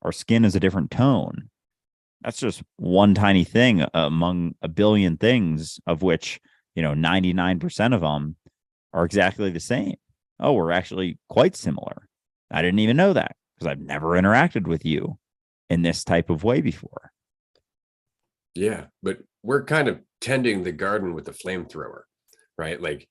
[SPEAKER 2] our skin is a different tone. That's just one tiny thing among a billion things, of which, 99% of them are exactly the same. Oh, we're actually quite similar. I didn't even know that because I've never interacted with you in this type of way before.
[SPEAKER 1] Yeah, but we're kind of tending the garden with a flamethrower, right? Like,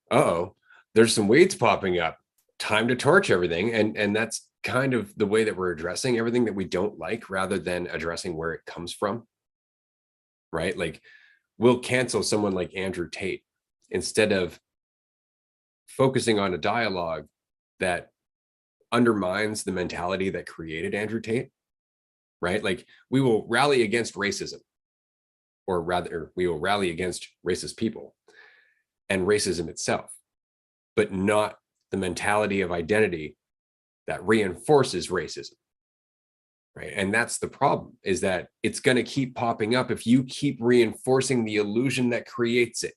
[SPEAKER 1] oh, there's some weeds popping up. Time to torch everything. And that's kind of the way that we're addressing everything that we don't like, rather than addressing where it comes from, right? Like, we'll cancel someone like Andrew Tate instead of focusing on a dialogue that undermines the mentality that created Andrew Tate, right? Like, we will rally against racism, or rather, we will rally against racist people and racism itself, but not the mentality of identity that reinforces racism, right? And that's the problem, is that it's going to keep popping up if you keep reinforcing the illusion that creates it.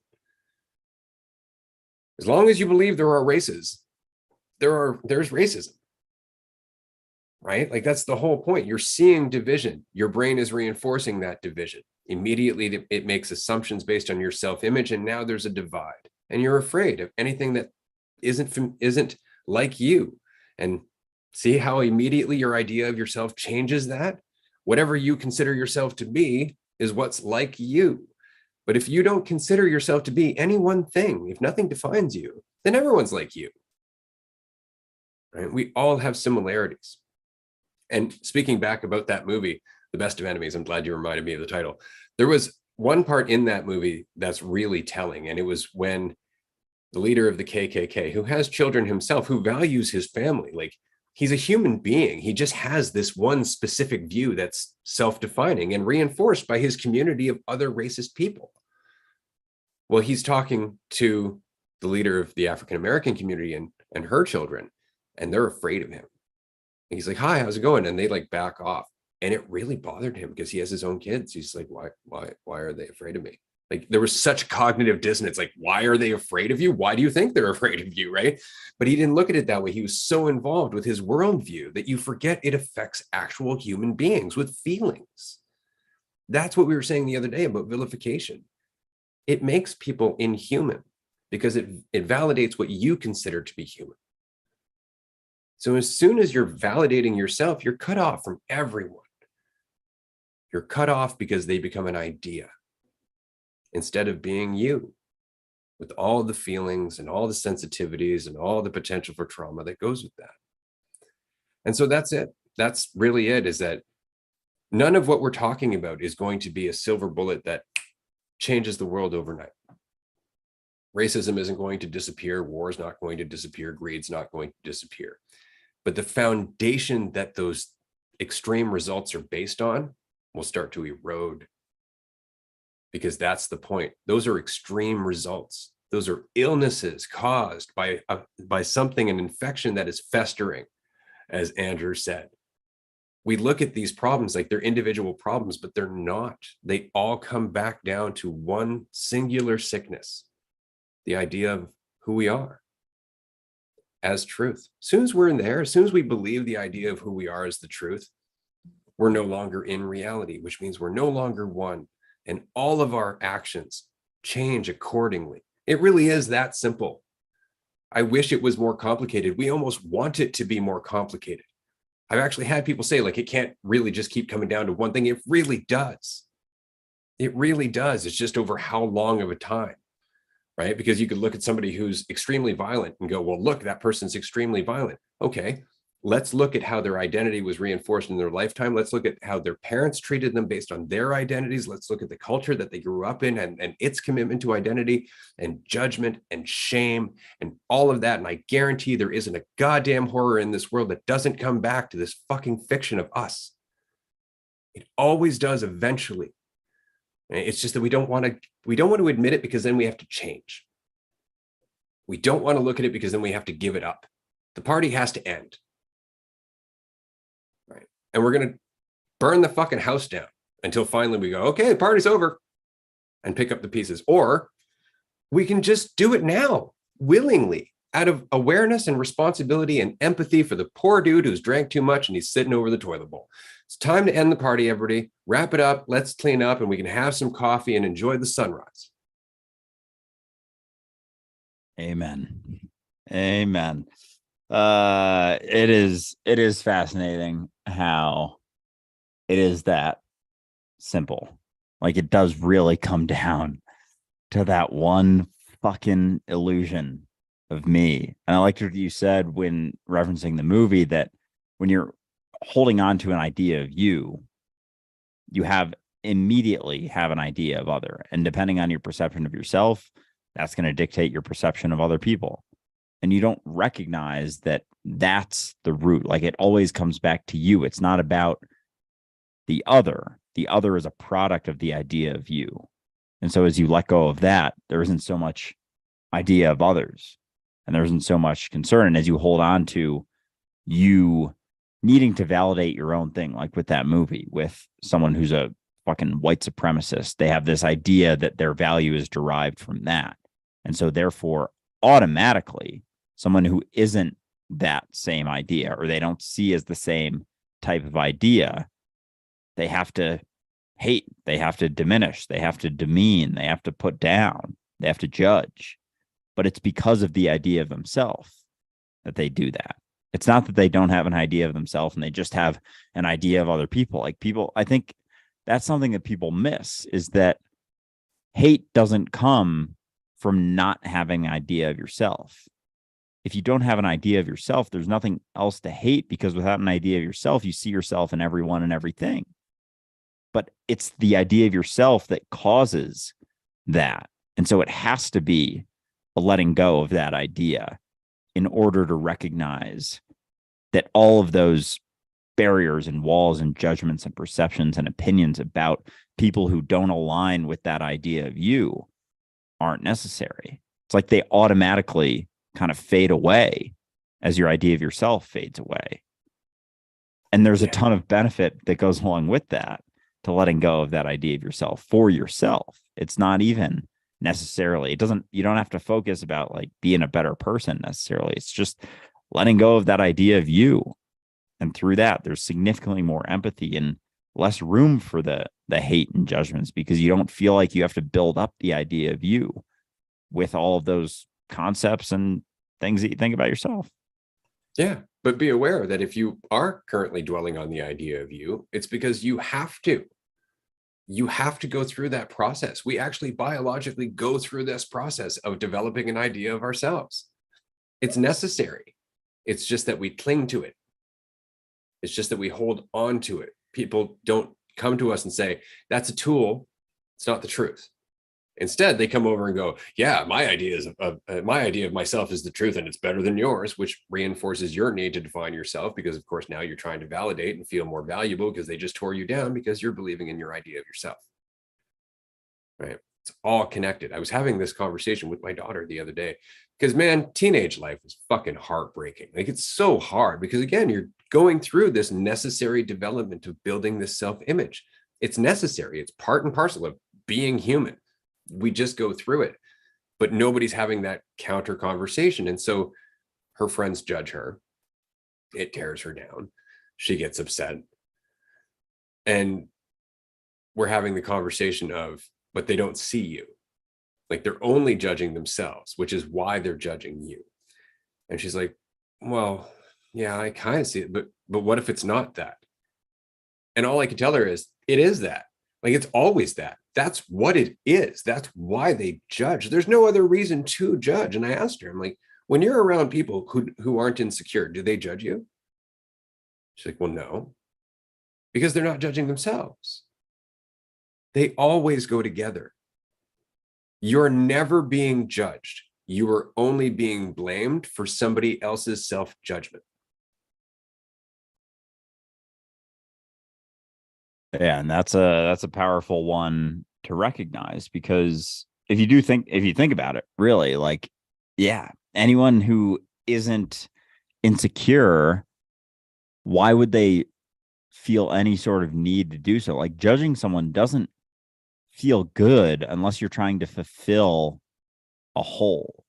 [SPEAKER 1] As long as you believe there are races, there's racism, right? Like, that's the whole point. You're seeing division. Your brain is reinforcing that division. Immediately, it makes assumptions based on your self-image, and now there's a divide. And you're afraid of anything that isn't like you. And see how immediately your idea of yourself changes that? Whatever you consider yourself to be is what's like you. But if you don't consider yourself to be any one thing, if nothing defines you, then everyone's like you. Right? We all have similarities. And speaking back about that movie, The Best of Enemies, I'm glad you reminded me of the title. There was one part in that movie that's really telling, and it was when the leader of the KKK, who has children himself, who values his family, like, he's a human being. He just has this one specific view that's self-defining and reinforced by his community of other racist people. Well, he's talking to the leader of the African-American community and her children, and they're afraid of him. And he's like, "Hi, how's it going?" And they like back off. And it really bothered him because he has his own kids. He's like, why are they afraid of me? Like, there was such cognitive dissonance. Like, why are they afraid of you? Why do you think they're afraid of you? Right. But he didn't look at it that way. He was so involved with his worldview that you forget it affects actual human beings with feelings. That's what we were saying the other day about vilification. It makes people inhuman because it validates what you consider to be human. So as soon as you're validating yourself, you're cut off from everyone. You're cut off because they become an idea instead of being you, with all the feelings and all the sensitivities and all the potential for trauma that goes with that. And so that's it. That's really it, is that none of what we're talking about is going to be a silver bullet that changes the world overnight. Racism isn't going to disappear. War is not going to disappear. Greed's not going to disappear. But the foundation that those extreme results are based on will start to erode, because that's the point. Those are extreme results. Those are illnesses caused by something, an infection that is festering, as Andrew said. we look at these problems like they're individual problems, but they're not. They all come back down to one singular sickness, the idea of who we are as truth. As soon as we're in there, as soon as we believe the idea of who we are as the truth, we're no longer in reality, which means we're no longer one. And all of our actions change accordingly. It really is that simple. I wish it was more complicated. We almost want it to be more complicated. I've actually had people say, like, it can't really just keep coming down to one thing. It really does. It really does. It's just over how long of a time, right? Because you could look at somebody who's extremely violent and go, well, look, that person's extremely violent. Okay, let's look at how their identity was reinforced in their lifetime. Let's look at how their parents treated them based on their identities. Let's look at the culture that they grew up in and its commitment to identity and judgment and shame and all of that. And I guarantee there isn't a goddamn horror in this world that doesn't come back to this fucking fiction of us. It always does eventually. It's just that we don't want to admit it, because then we have to change. We don't want to look at it because then we have to give it up. The party has to end. Right. And we're going to burn the fucking house down until finally we go, okay, the party's over, and pick up the pieces. Or we can just do it now, willingly, out of awareness and responsibility and empathy for the poor dude who's drank too much and he's sitting over the toilet bowl. It's time to end the party, everybody. Wrap it up. Let's clean up and we can have some coffee and enjoy the sunrise.
[SPEAKER 2] Amen. Amen. It is fascinating how it is that simple. Like, it does really come down to that one fucking illusion of me. And I liked what you said when referencing the movie, that when you're holding on to an idea of you immediately have an idea of other. And depending on your perception of yourself, that's going to dictate your perception of other people. And you don't recognize that that's the root. Like, it always comes back to you. It's not about the other. The other is a product of the idea of you. And so as you let go of that, there isn't so much idea of others, and there isn't so much concern. And as you hold on to you needing to validate your own thing, like with that movie, with someone who's a fucking white supremacist, they have this idea that their value is derived from that. And so therefore, automatically, someone who isn't that same idea, or they don't see as the same type of idea, they have to hate, they have to diminish, they have to demean, they have to put down, they have to judge. But it's because of the idea of themselves that they do that. It's not that they don't have an idea of themselves and they just have an idea of other people. Like, people, I think that's something that people miss, is that hate doesn't come from not having an idea of yourself. If you don't have an idea of yourself, there's nothing else to hate, because without an idea of yourself, you see yourself in everyone and everything. But it's the idea of yourself that causes that. And so it has to be a letting go of that idea in order to recognize that all of those barriers and walls and judgments and perceptions and opinions about people who don't align with that idea of you aren't necessary. It's like they automatically kind of fade away as your idea of yourself fades away. And there's a ton of benefit that goes along with that, to letting go of that idea of yourself for yourself. It's not even necessarily, you don't have to focus about like being a better person necessarily. It's just letting go of that idea of you. And through that, there's significantly more empathy and less room for the hate and judgments, because you don't feel like you have to build up the idea of you with all of those concepts and things that you think about yourself.
[SPEAKER 1] Yeah, but be aware that if you are currently dwelling on the idea of you, it's because you have to. You have to go through that process. We actually biologically go through this process of developing an idea of ourselves. It's necessary. It's just that we cling to it. It's just that we hold on to it. People don't come to us and say, that's a tool. It's not the truth. Instead, they come over and go, yeah, my idea of myself is the truth, and it's better than yours, which reinforces your need to define yourself, because of course now you're trying to validate and feel more valuable, because they just tore you down because you're believing in your idea of yourself. Right? It's all connected. I was having this conversation with my daughter the other day, because man, teenage life is fucking heartbreaking. Like, it's so hard, because again, you're going through this necessary development of building this self-image. It's necessary. It's part and parcel of being human. We just go through it, but nobody's having that counter conversation. And so her friends judge her. It tears her down. She gets upset. And we're having the conversation of, but they don't see you. Like they're only judging themselves, which is why they're judging you. And she's like, well, yeah, I kind of see it, but what if it's not that? And all I can tell her is, it is that. Like it's always that. That's what it is. That's why they judge. There's no other reason to judge. And I asked her, I'm like, when you're around people who aren't insecure, do they judge you? She's like, well, no, because they're not judging themselves. They always go together. You're never being judged. You are only being blamed for somebody else's self-judgment.
[SPEAKER 2] Yeah, and that's a powerful one to recognize, because if you think about it, really, like, yeah, anyone who isn't insecure, why would they feel any sort of need to do so? Like, judging someone doesn't feel good unless you're trying to fulfill a hole,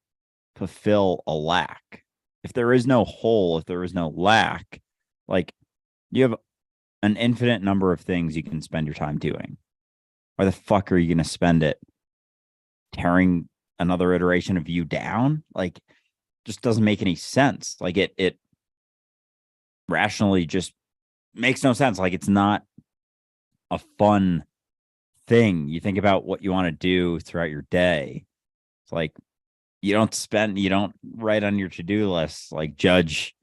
[SPEAKER 2] fulfill a lack. If there is no hole, if there is no lack, like, you have an infinite number of things you can spend your time doing. Why the fuck are you going to spend it tearing another iteration of you down? Like, just doesn't make any sense. Like, it rationally just makes no sense. Like, it's not a fun thing. You think about what you want to do throughout your day. It's like, you don't write on your to-do list, like, judge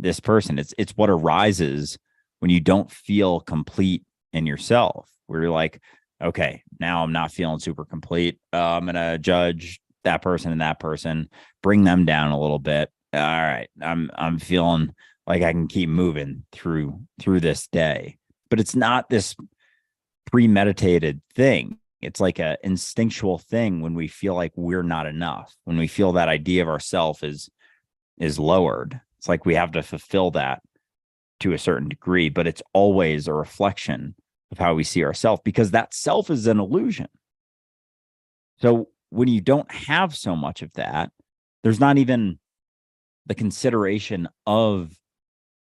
[SPEAKER 2] this person. It's what arises when you don't feel complete in yourself, where you're like, okay, now I'm not feeling super complete. I'm going to judge that person and that person, bring them down a little bit. All right. I'm feeling like I can keep moving through this day, but it's not this premeditated thing. It's like a instinctual thing when we feel like we're not enough, when we feel that idea of ourself is lowered. It's like we have to fulfill that to a certain degree, but it's always a reflection of how we see ourselves, because that self is an illusion. So when you don't have so much of that, there's not even the consideration of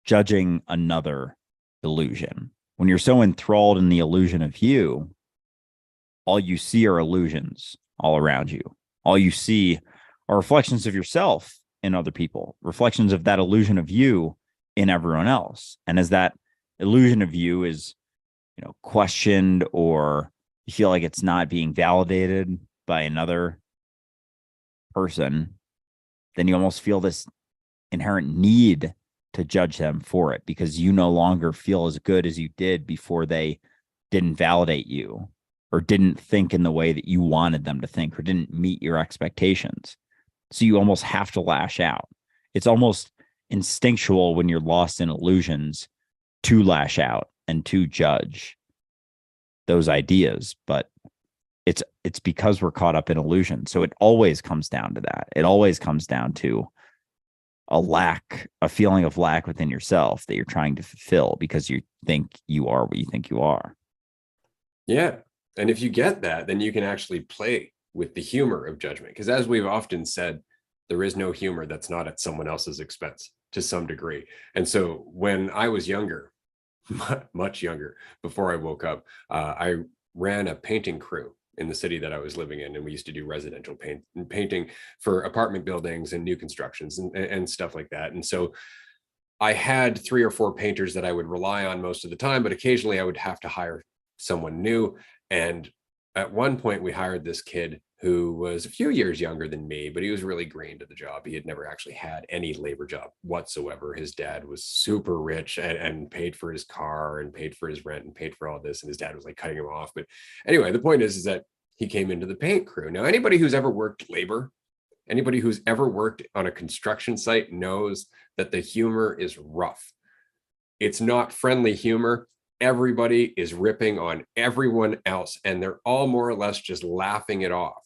[SPEAKER 2] judging another illusion. When you're so enthralled in the illusion of you, all you see are illusions all around you. All you see are reflections of yourself in other people, reflections of that illusion of you in everyone else. And as that illusion of you is, questioned, or you feel like it's not being validated by another person, then you almost feel this inherent need to judge them for it, because you no longer feel as good as you did before they didn't validate you, or didn't think in the way that you wanted them to think, or didn't meet your expectations. So you almost have to lash out. It's almost instinctual when you're lost in illusions to lash out and to judge those ideas, but it's because we're caught up in illusion. So it always comes down to that. It always comes down to a feeling of lack within yourself that you're trying to fulfill because you think you are what you think you are.
[SPEAKER 1] Yeah. And if you get that, then you can actually play with the humor of judgment. Because as we've often said, there is no humor that's not at someone else's expense to some degree. And so when I was younger, much younger, before I woke up, I ran a painting crew in the city that I was living in. And we used to do residential painting for apartment buildings and new constructions and stuff like that. And so I had 3 or 4 painters that I would rely on most of the time, but occasionally I would have to hire someone new. And at one point we hired this kid who was a few years younger than me, but he was really green to the job. He had never actually had any labor job whatsoever. His dad was super rich and paid for his car and paid for his rent and paid for all this. And his dad was like cutting him off. But anyway, the point is that he came into the paint crew. Now, anybody who's ever worked labor, anybody who's ever worked on a construction site knows that the humor is rough. It's not friendly humor. Everybody is ripping on everyone else, and they're all more or less just laughing it off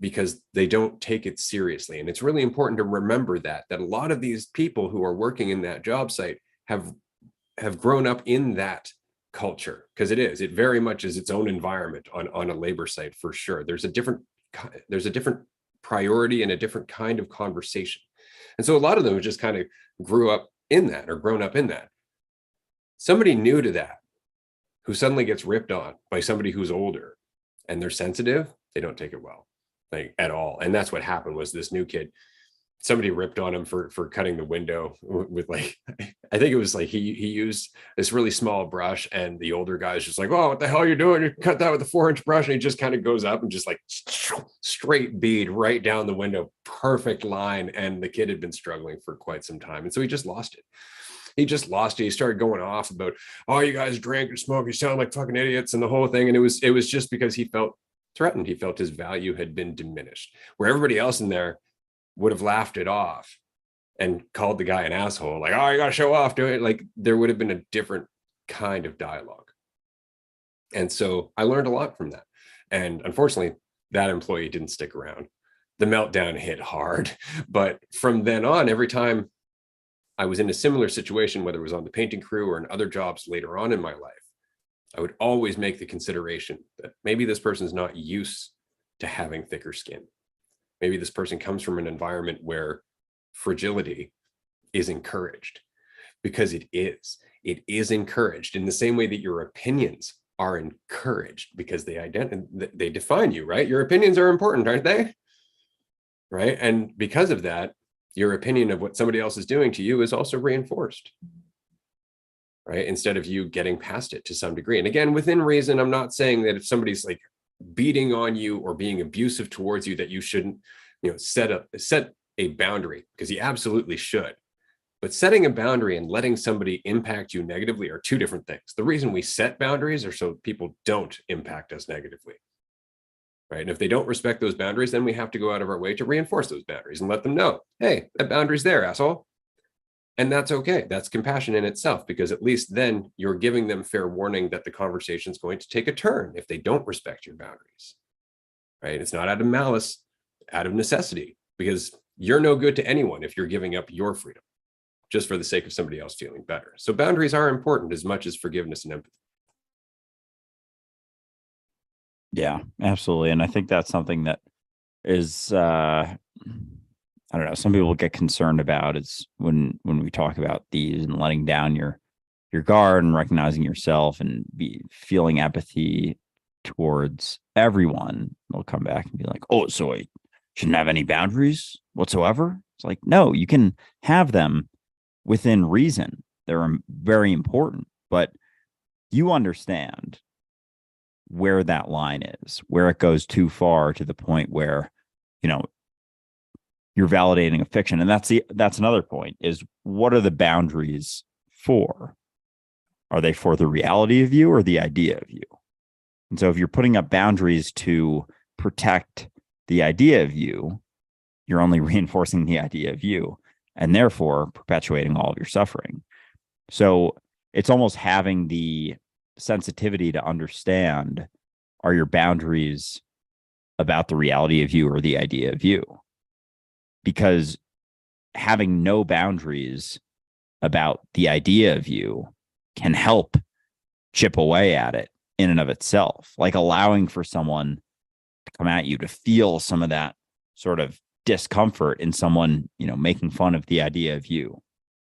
[SPEAKER 1] because they don't take it seriously. And it's really important to remember that a lot of these people who are working in that job site have grown up in that culture, because it very much is its own environment on a labor site for sure. There's a different priority and a different kind of conversation. And so a lot of them just kind of grew up in that or grown up in that. Somebody new to that who suddenly gets ripped on by somebody who's older and they're sensitive, they don't take it well, like at all. And that's what happened. Was this new kid, somebody ripped on him for cutting the window with like, I think it was like he used this really small brush, and the older guy's just like, oh, what the hell are you doing? You cut that with a 4-inch brush. And he just kind of goes up and just like straight bead right down the window, perfect line. And the kid had been struggling for quite some time. And so he just lost it. He started going off about, oh, you guys drink and smoke, you sound like fucking idiots, and the whole thing. And it was just because he felt threatened. He felt his value had been diminished, where everybody else in there would have laughed it off and called the guy an asshole, like, oh, you gotta show off, do it. Like, there would have been a different kind of dialogue. And so I learned a lot from that. And unfortunately, that employee didn't stick around. The meltdown hit hard. But from then on, every time I was in a similar situation, whether it was on the painting crew or in other jobs later on in my life, I would always make the consideration that maybe this person's not used to having thicker skin. Maybe this person comes from an environment where fragility is encouraged, because it is encouraged in the same way that your opinions are encouraged, because they define you, right? Your opinions are important, aren't they? Right. And because of that, your opinion of what somebody else is doing to you is also reinforced, right? Instead of you getting past it to some degree. And again, within reason, I'm not saying that if somebody's like beating on you or being abusive towards you, that you shouldn't, set a boundary, because you absolutely should. But setting a boundary and letting somebody impact you negatively are two different things. The reason we set boundaries are so people don't impact us negatively. Right. And if they don't respect those boundaries, then we have to go out of our way to reinforce those boundaries and let them know, hey, that boundary's there, asshole. And that's okay. That's compassion in itself, because at least then you're giving them fair warning that the conversation is going to take a turn if they don't respect your boundaries. Right. It's not out of malice, out of necessity, because you're no good to anyone if you're giving up your freedom just for the sake of somebody else feeling better. So boundaries are important as much as forgiveness and empathy.
[SPEAKER 2] Yeah, absolutely. And I think that's something that is, I don't know, some people get concerned about is when we talk about these and letting down your guard and recognizing yourself and feeling empathy towards everyone. They'll come back and be like, oh, so I shouldn't have any boundaries whatsoever. It's like, no, you can have them within reason. They're very important, but you understand where that line is, where it goes too far to the point where, you're validating a fiction. And that's another point, is what are the boundaries for? Are they for the reality of you or the idea of you? And so if you're putting up boundaries to protect the idea of you, you're only reinforcing the idea of you and therefore perpetuating all of your suffering. So it's almost having the sensitivity to understand, are your boundaries about the reality of you or the idea of you? Because having no boundaries about the idea of you can help chip away at it in and of itself, like allowing for someone to come at you to feel some of that sort of discomfort in someone, making fun of the idea of you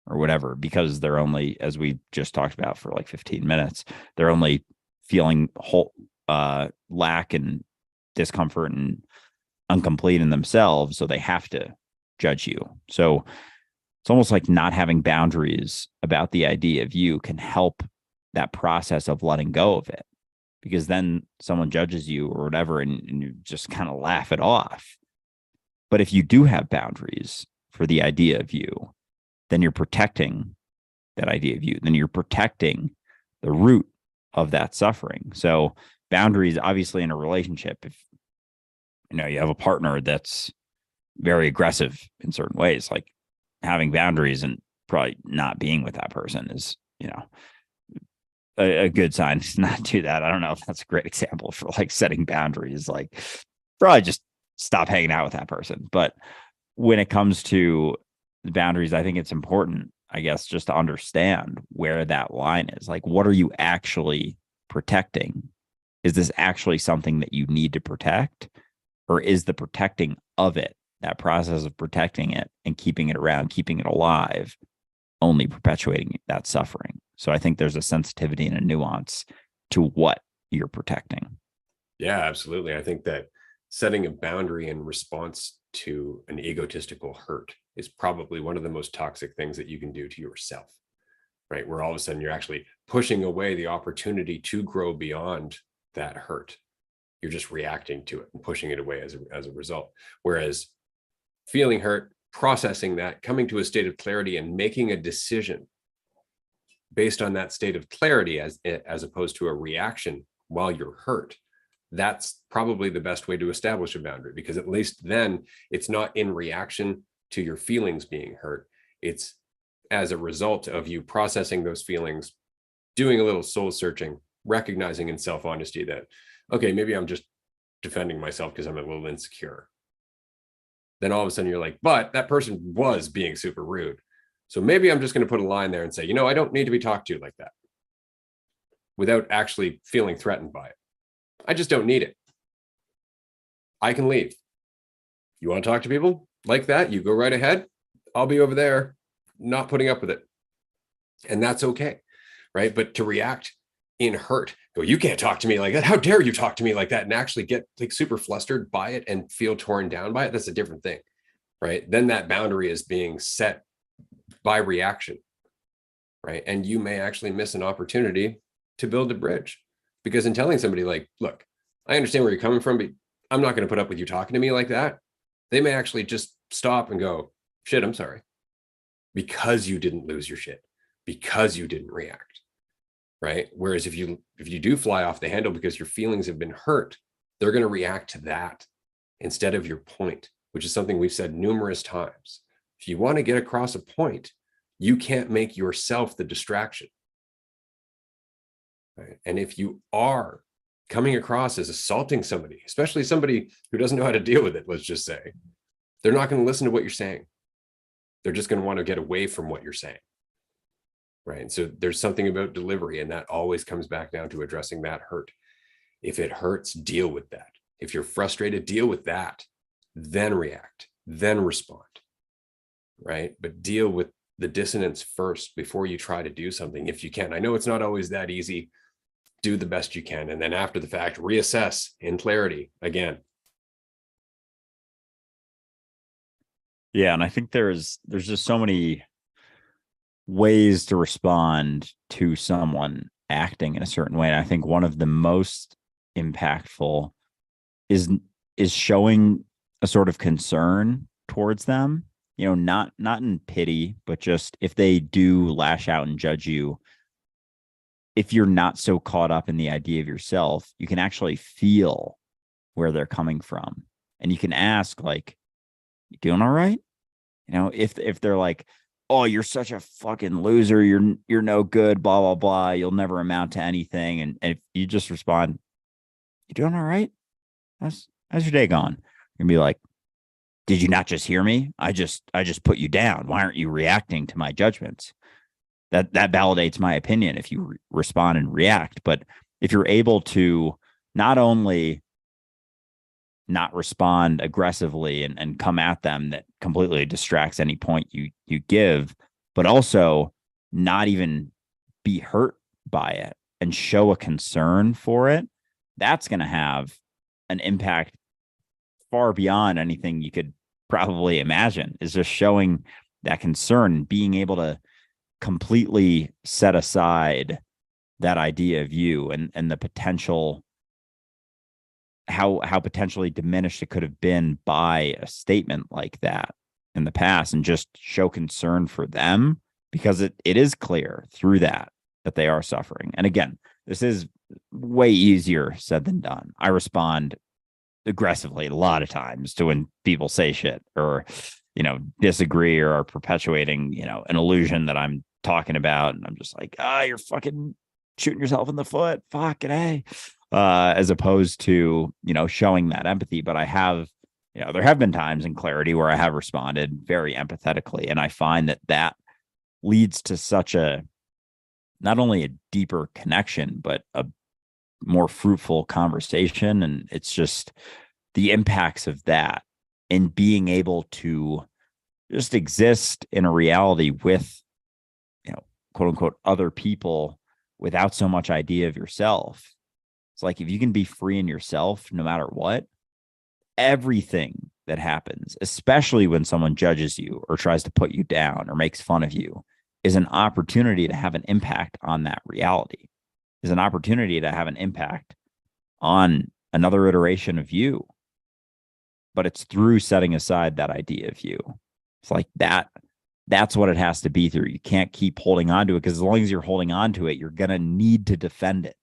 [SPEAKER 2] or whatever, because they're only, as we just talked about for like 15 minutes, they're only feeling lack and discomfort and incomplete in themselves. So they have to judge you. So it's almost like not having boundaries about the idea of you can help that process of letting go of it, because then someone judges you or whatever, and you just kind of laugh it off. But if you do have boundaries for the idea of you, then you're protecting that idea of you. Then you're protecting the root of that suffering. So boundaries, obviously, in a relationship, if you have a partner that's very aggressive in certain ways, like having boundaries and probably not being with that person is, a good sign to not do that. I don't know if that's a great example for like setting boundaries, like probably just stop hanging out with that person. But when it comes to the boundaries, I think it's important I guess, just to understand where that line is. Like, what are you actually protecting? Is this actually something that you need to protect? Or is the protecting of it, that process of protecting it and keeping it around, keeping it alive, only perpetuating that suffering? So I think there's a sensitivity and a nuance to what you're protecting.
[SPEAKER 1] Yeah, absolutely. I think that setting a boundary in response to an egotistical hurt is probably one of the most toxic things that you can do to yourself, right? Where all of a sudden you're actually pushing away the opportunity to grow beyond that hurt. You're just reacting to it and pushing it away as a result. Whereas feeling hurt, processing that, coming to a state of clarity and making a decision based on that state of clarity as opposed to a reaction while you're hurt, that's probably the best way to establish a boundary, because at least then it's not in reaction to your feelings being hurt. It's as a result of you processing those feelings, doing a little soul searching, recognizing in self-honesty that, okay, maybe I'm just defending myself because I'm a little insecure. Then all of a sudden you're like, but that person was being super rude. So maybe I'm just going to put a line there and say, I don't need to be talked to like that, without actually feeling threatened by it. I just don't need it. I can leave. You want to talk to people like that? You go right ahead. I'll be over there, not putting up with it. And that's okay, right? But to react in hurt, go, you can't talk to me like that. How dare you talk to me like that? And actually get like super flustered by it and feel torn down by it. That's a different thing, right? Then that boundary is being set by reaction, right? And you may actually miss an opportunity to build a bridge, because in telling somebody like, look, I understand where you're coming from, but I'm not going to put up with you talking to me like that. They may actually just stop and go, shit, I'm sorry. Because you didn't lose your shit, because you didn't react, right? Whereas if you do fly off the handle because your feelings have been hurt, they're going to react to that instead of your point, which is something we've said numerous times. If you want to get across a point, you can't make yourself the distraction. Right? And if you are coming across as assaulting somebody, especially somebody who doesn't know how to deal with it, let's just say, they're not going to listen to what you're saying. They're just going to want to get away from what you're saying. Right. And so there's something about delivery, and that always comes back down to addressing that hurt. If it hurts, deal with that. If you're frustrated, deal with that, then react, then respond. Right. But deal with the dissonance first before you try to do something, if you can. I know it's not always that easy. Do the best you can. And then after the fact, reassess in clarity again.
[SPEAKER 2] Yeah. And I think there's just so many ways to respond to someone acting in a certain way. And I think one of the most impactful is showing a sort of concern towards them, not in pity, but just if they do lash out and judge you, if you're not so caught up in the idea of yourself, you can actually feel where they're coming from. And you can ask, like, you doing all right? If they're like, oh, you're such a fucking loser, you're no good, blah, blah, blah, you'll never amount to anything. And if you just respond, you doing all right? How's your day going? You're gonna be like, did you not just hear me? I just put you down. Why aren't you reacting to my judgments? That validates my opinion if you respond and react. But if you're able to not only not respond aggressively and come at them, that completely distracts any point you give, but also not even be hurt by it and show a concern for it, that's going to have an impact far beyond anything you could probably imagine. Is just showing that concern, being able to completely set aside that idea of you and the potential, how potentially diminished it could have been by a statement like that in the past, and just show concern for them, because it is clear through that they are suffering. And again, this is way easier said than done. I respond aggressively a lot of times to when people say shit or, disagree or are perpetuating, an illusion that I'm talking about. And I'm just like, you're fucking shooting yourself in the foot. Fucking A. As opposed to, showing that empathy. But I have, there have been times in clarity where I have responded very empathetically. And I find that leads to such a, not only a deeper connection, but a more fruitful conversation. And it's just the impacts of that and being able to just exist in a reality with, quote unquote, other people without so much idea of yourself. It's like, if you can be free in yourself, no matter what, everything that happens, especially when someone judges you or tries to put you down or makes fun of you, is an opportunity to have an impact on that reality, is an opportunity to have an impact on another iteration of you. But it's through setting aside that idea of you. It's like that. That's what it has to be through. You can't keep holding on to it, because as long as you're holding on to it, you're going to need to defend it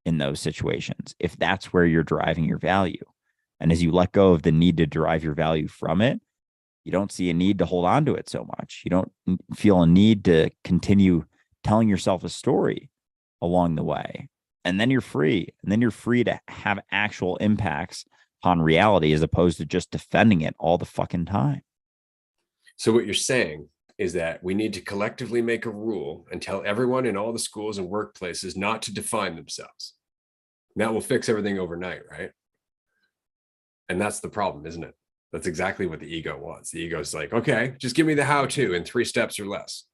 [SPEAKER 2] in those situations if that's where you're deriving your value. And as you let go of the need to derive your value from it, you don't see a need to hold on to it so much. You don't feel a need to continue telling yourself a story along the way. And then you're free. And then you're free to have actual impacts on reality, as opposed to just defending it all the fucking time.
[SPEAKER 1] So what you're saying is that we need to collectively make a rule and tell everyone in all the schools and workplaces not to define themselves. And that will fix everything overnight, right? And that's the problem, isn't it? That's exactly what the ego wants. The ego is like, okay, just give me the how-to in 3 steps or less.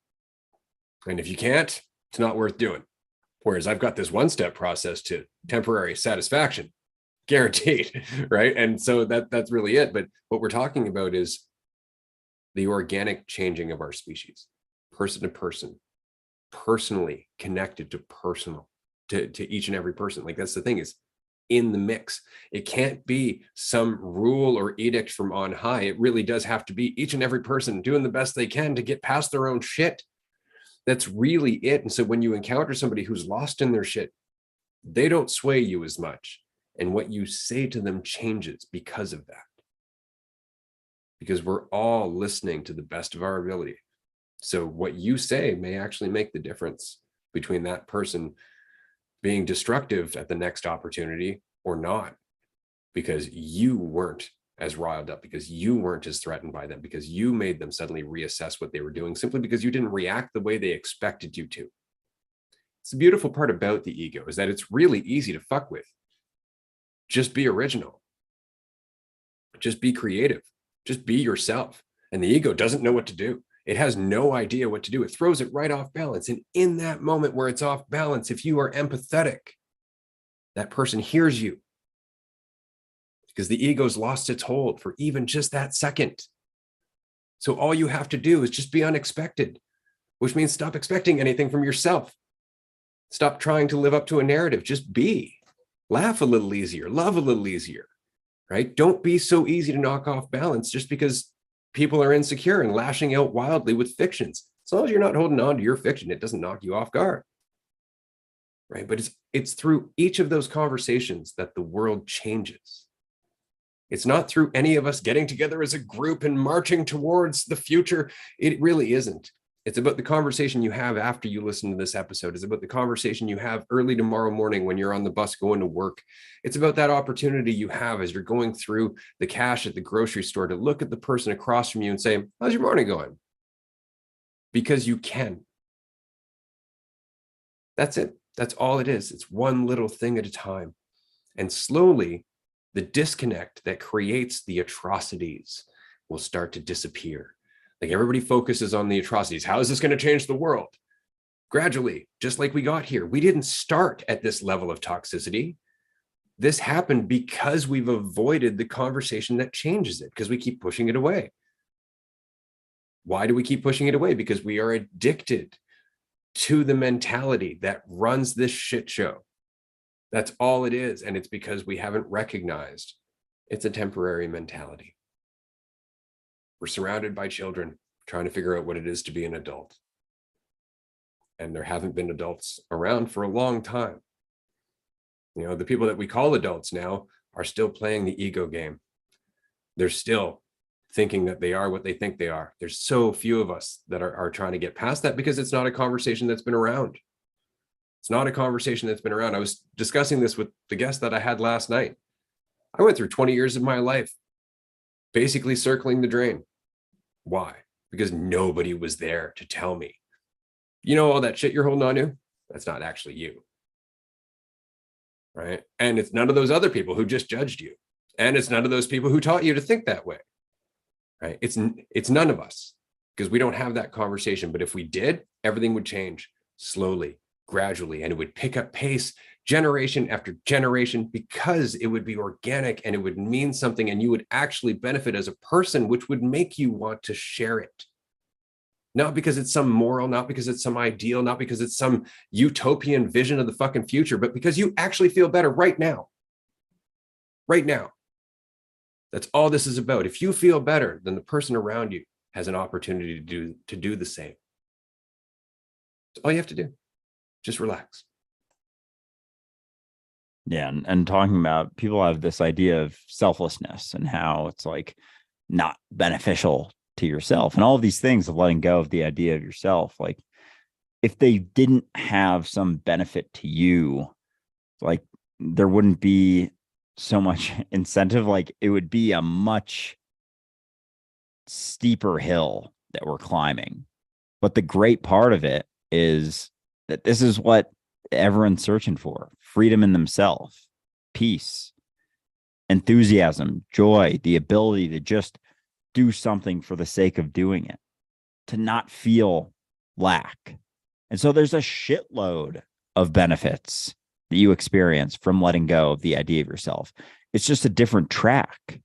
[SPEAKER 1] And if you can't, it's not worth doing. Whereas I've got this 1-step process to temporary satisfaction, guaranteed, right? And so that's really it. But what we're talking about is the organic changing of our species, person to person, personally connected to personal, to each and every person. Like, that's the thing, is in the mix. It can't be some rule or edict from on high. It really does have to be each and every person doing the best they can to get past their own shit. That's really it. And so when you encounter somebody who's lost in their shit, they don't sway you as much. And what you say to them changes because of that. Because we're all listening to the best of our ability. So what you say may actually make the difference between that person being destructive at the next opportunity or not, because you weren't as riled up, because you weren't as threatened by them, because you made them suddenly reassess what they were doing, simply because you didn't react the way they expected you to. It's the beautiful part about the ego, is that it's really easy to fuck with. Just be original. Just be creative. Just be yourself. And the ego doesn't know what to do. It has no idea what to do. It throws it right off balance. And in that moment where it's off balance, if you are empathetic, that person hears you, because the ego's lost its hold for even just that second. So all you have to do is just be unexpected, which means stop expecting anything from yourself. Stop trying to live up to a narrative. Just be. Laugh a little easier. Love a little easier, right? Don't be so easy to knock off balance just because people are insecure and lashing out wildly with fictions. As long as you're not holding on to your fiction, it doesn't knock you off guard, right? But it's through each of those conversations that the world changes. It's not through any of us getting together as a group and marching towards the future. It really isn't. It's about the conversation you have after you listen to this episode. It's about the conversation you have early tomorrow morning when you're on the bus going to work. It's about that opportunity you have as you're going through the cash at the grocery store to look at the person across from you and say, how's your morning going? Because you can. That's it. That's all it is. It's one little thing at a time. And slowly, the disconnect that creates the atrocities will start to disappear. Like, everybody focuses on the atrocities. How is this going to change the world? Gradually, just like we got here. We didn't start at this level of toxicity. This happened because we've avoided the conversation that changes it, because we keep pushing it away. Why do we keep pushing it away? Because we are addicted to the mentality that runs this shit show. That's all it is. And it's because we haven't recognized it's a temporary mentality. We're surrounded by children trying to figure out what it is to be an adult. And there haven't been adults around for a long time. You know, the people that we call adults now are still playing the ego game. They're still thinking that they are what they think they are. There's so few of us that are trying to get past that, because it's not a conversation that's been around. It's not a conversation that's been around. I was discussing this with the guest that I had last night. I went through 20 years of my life basically circling the drain. Why? Because nobody was there to tell me all that shit you're holding on to, that's not actually you. Right. And it's none of those other people who just judged you. And it's none of those people who taught you to think that way. Right. It's none of us, because we don't have that conversation. But if we did, everything would change slowly, gradually, and it would pick up pace generation after generation, because it would be organic and it would mean something, and you would actually benefit as a person, which would make you want to share it. Not because it's some moral, not because it's some ideal, not because it's some utopian vision of the fucking future, but because you actually feel better right now. Right now. That's all this is about. If you feel better, then the person around you has an opportunity to do the same. That's all you have to do. Just relax.
[SPEAKER 2] Yeah. And talking about, people have this idea of selflessness and how it's like not beneficial to yourself, and all of these things of letting go of the idea of yourself. Like, if they didn't have some benefit to you, like, there wouldn't be so much incentive. Like, it would be a much steeper hill that we're climbing. But the great part of it is that this is what everyone's searching for: freedom in themselves, peace, enthusiasm, joy, the ability to just do something for the sake of doing it, to not feel lack. And so there's a shitload of benefits that you experience from letting go of the idea of yourself. It's just a different track.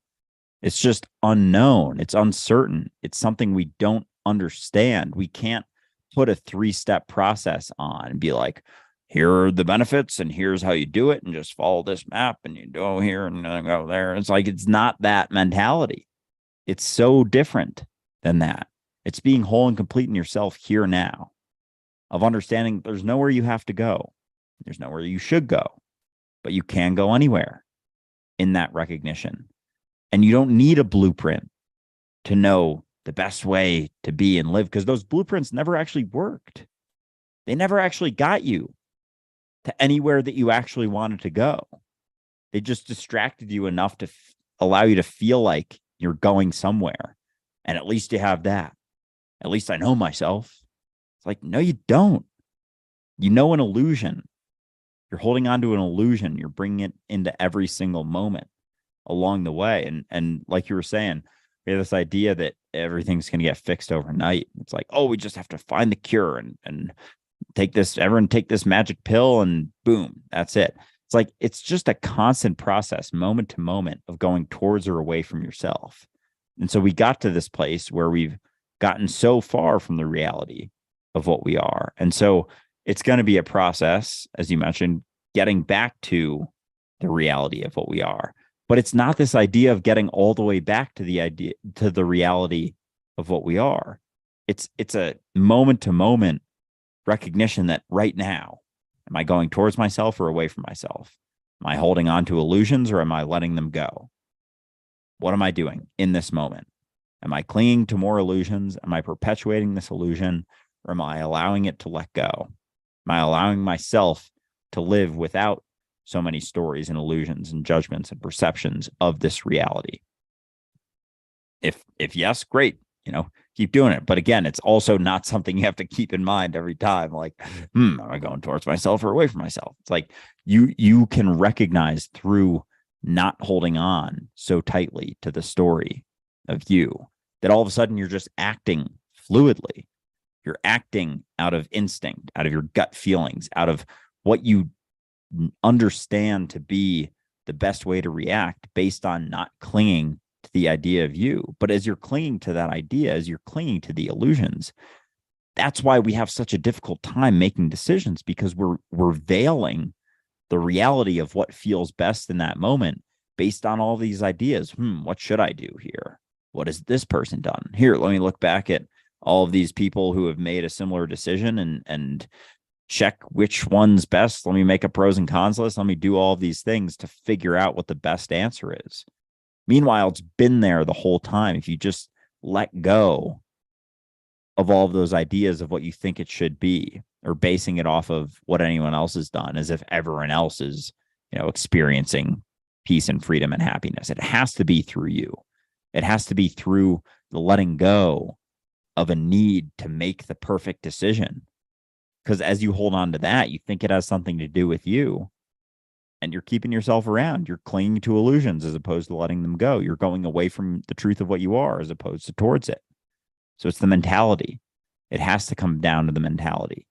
[SPEAKER 2] It's just unknown. It's uncertain. It's something we don't understand. We can't put a 3-step process on and be like, here are the benefits and here's how you do it, and just follow this map and you go here and then go there. It's like, it's not that mentality. It's so different than that. It's being whole and complete in yourself here now, of understanding there's nowhere you have to go. There's nowhere you should go, but you can go anywhere in that recognition. And you don't need a blueprint to know the best way to be and live, because those blueprints never actually worked. They never actually got you to anywhere that you actually wanted to go. They just distracted you enough to allow you to feel like you're going somewhere. And at least you have that. At least I know myself. It's like, no, you don't. You know an illusion. You're holding on to an illusion. You're bringing it into every single moment along the way. And like you were saying, we have this idea that everything's going to get fixed overnight. It's like, oh, we just have to find the cure and everyone take this magic pill and boom, that's it. It's like, it's just a constant process, moment to moment, of going towards or away from yourself. And so we got to this place where we've gotten so far from the reality of what we are. And so it's going to be a process, as you mentioned, getting back to the reality of what we are. But it's not this idea of getting all the way back to the reality of what we are. It's a moment to moment recognition that right now, am I going towards myself or away from myself? Am I holding on to illusions or am I letting them go? What am I doing in this moment? Am I clinging to more illusions? Am I perpetuating this illusion, or am I allowing it to let go? Am I allowing myself to live without so many stories and illusions and judgments and perceptions of this reality? If yes, great, keep doing it. But again, it's also not something you have to keep in mind every time. Like, am I going towards myself or away from myself? It's like you can recognize through not holding on so tightly to the story of you that all of a sudden you're just acting fluidly. You're acting out of instinct, out of your gut feelings, out of what you understand to be the best way to react, based on not clinging to the idea of you. But as you're clinging to that idea, as you're clinging to the illusions, that's why we have such a difficult time making decisions, because we're veiling the reality of what feels best in that moment based on all these ideas. What should I do here? What has this person done? Here, let me look back at all of these people who have made a similar decision and check which one's best. Let me make a pros and cons list. Let me do all of these things to figure out what the best answer is. Meanwhile, it's been there the whole time. If you just let go of all of those ideas of what you think it should be, or basing it off of what anyone else has done, as if everyone else is, experiencing peace and freedom and happiness. It has to be through you. It has to be through the letting go of a need to make the perfect decision, Because as you hold on to that, you think it has something to do with you, and you're keeping yourself around. You're clinging to illusions as opposed to letting them go. You're going away from the truth of what you are as opposed to towards it. So it's the mentality. It has to come down to the mentality,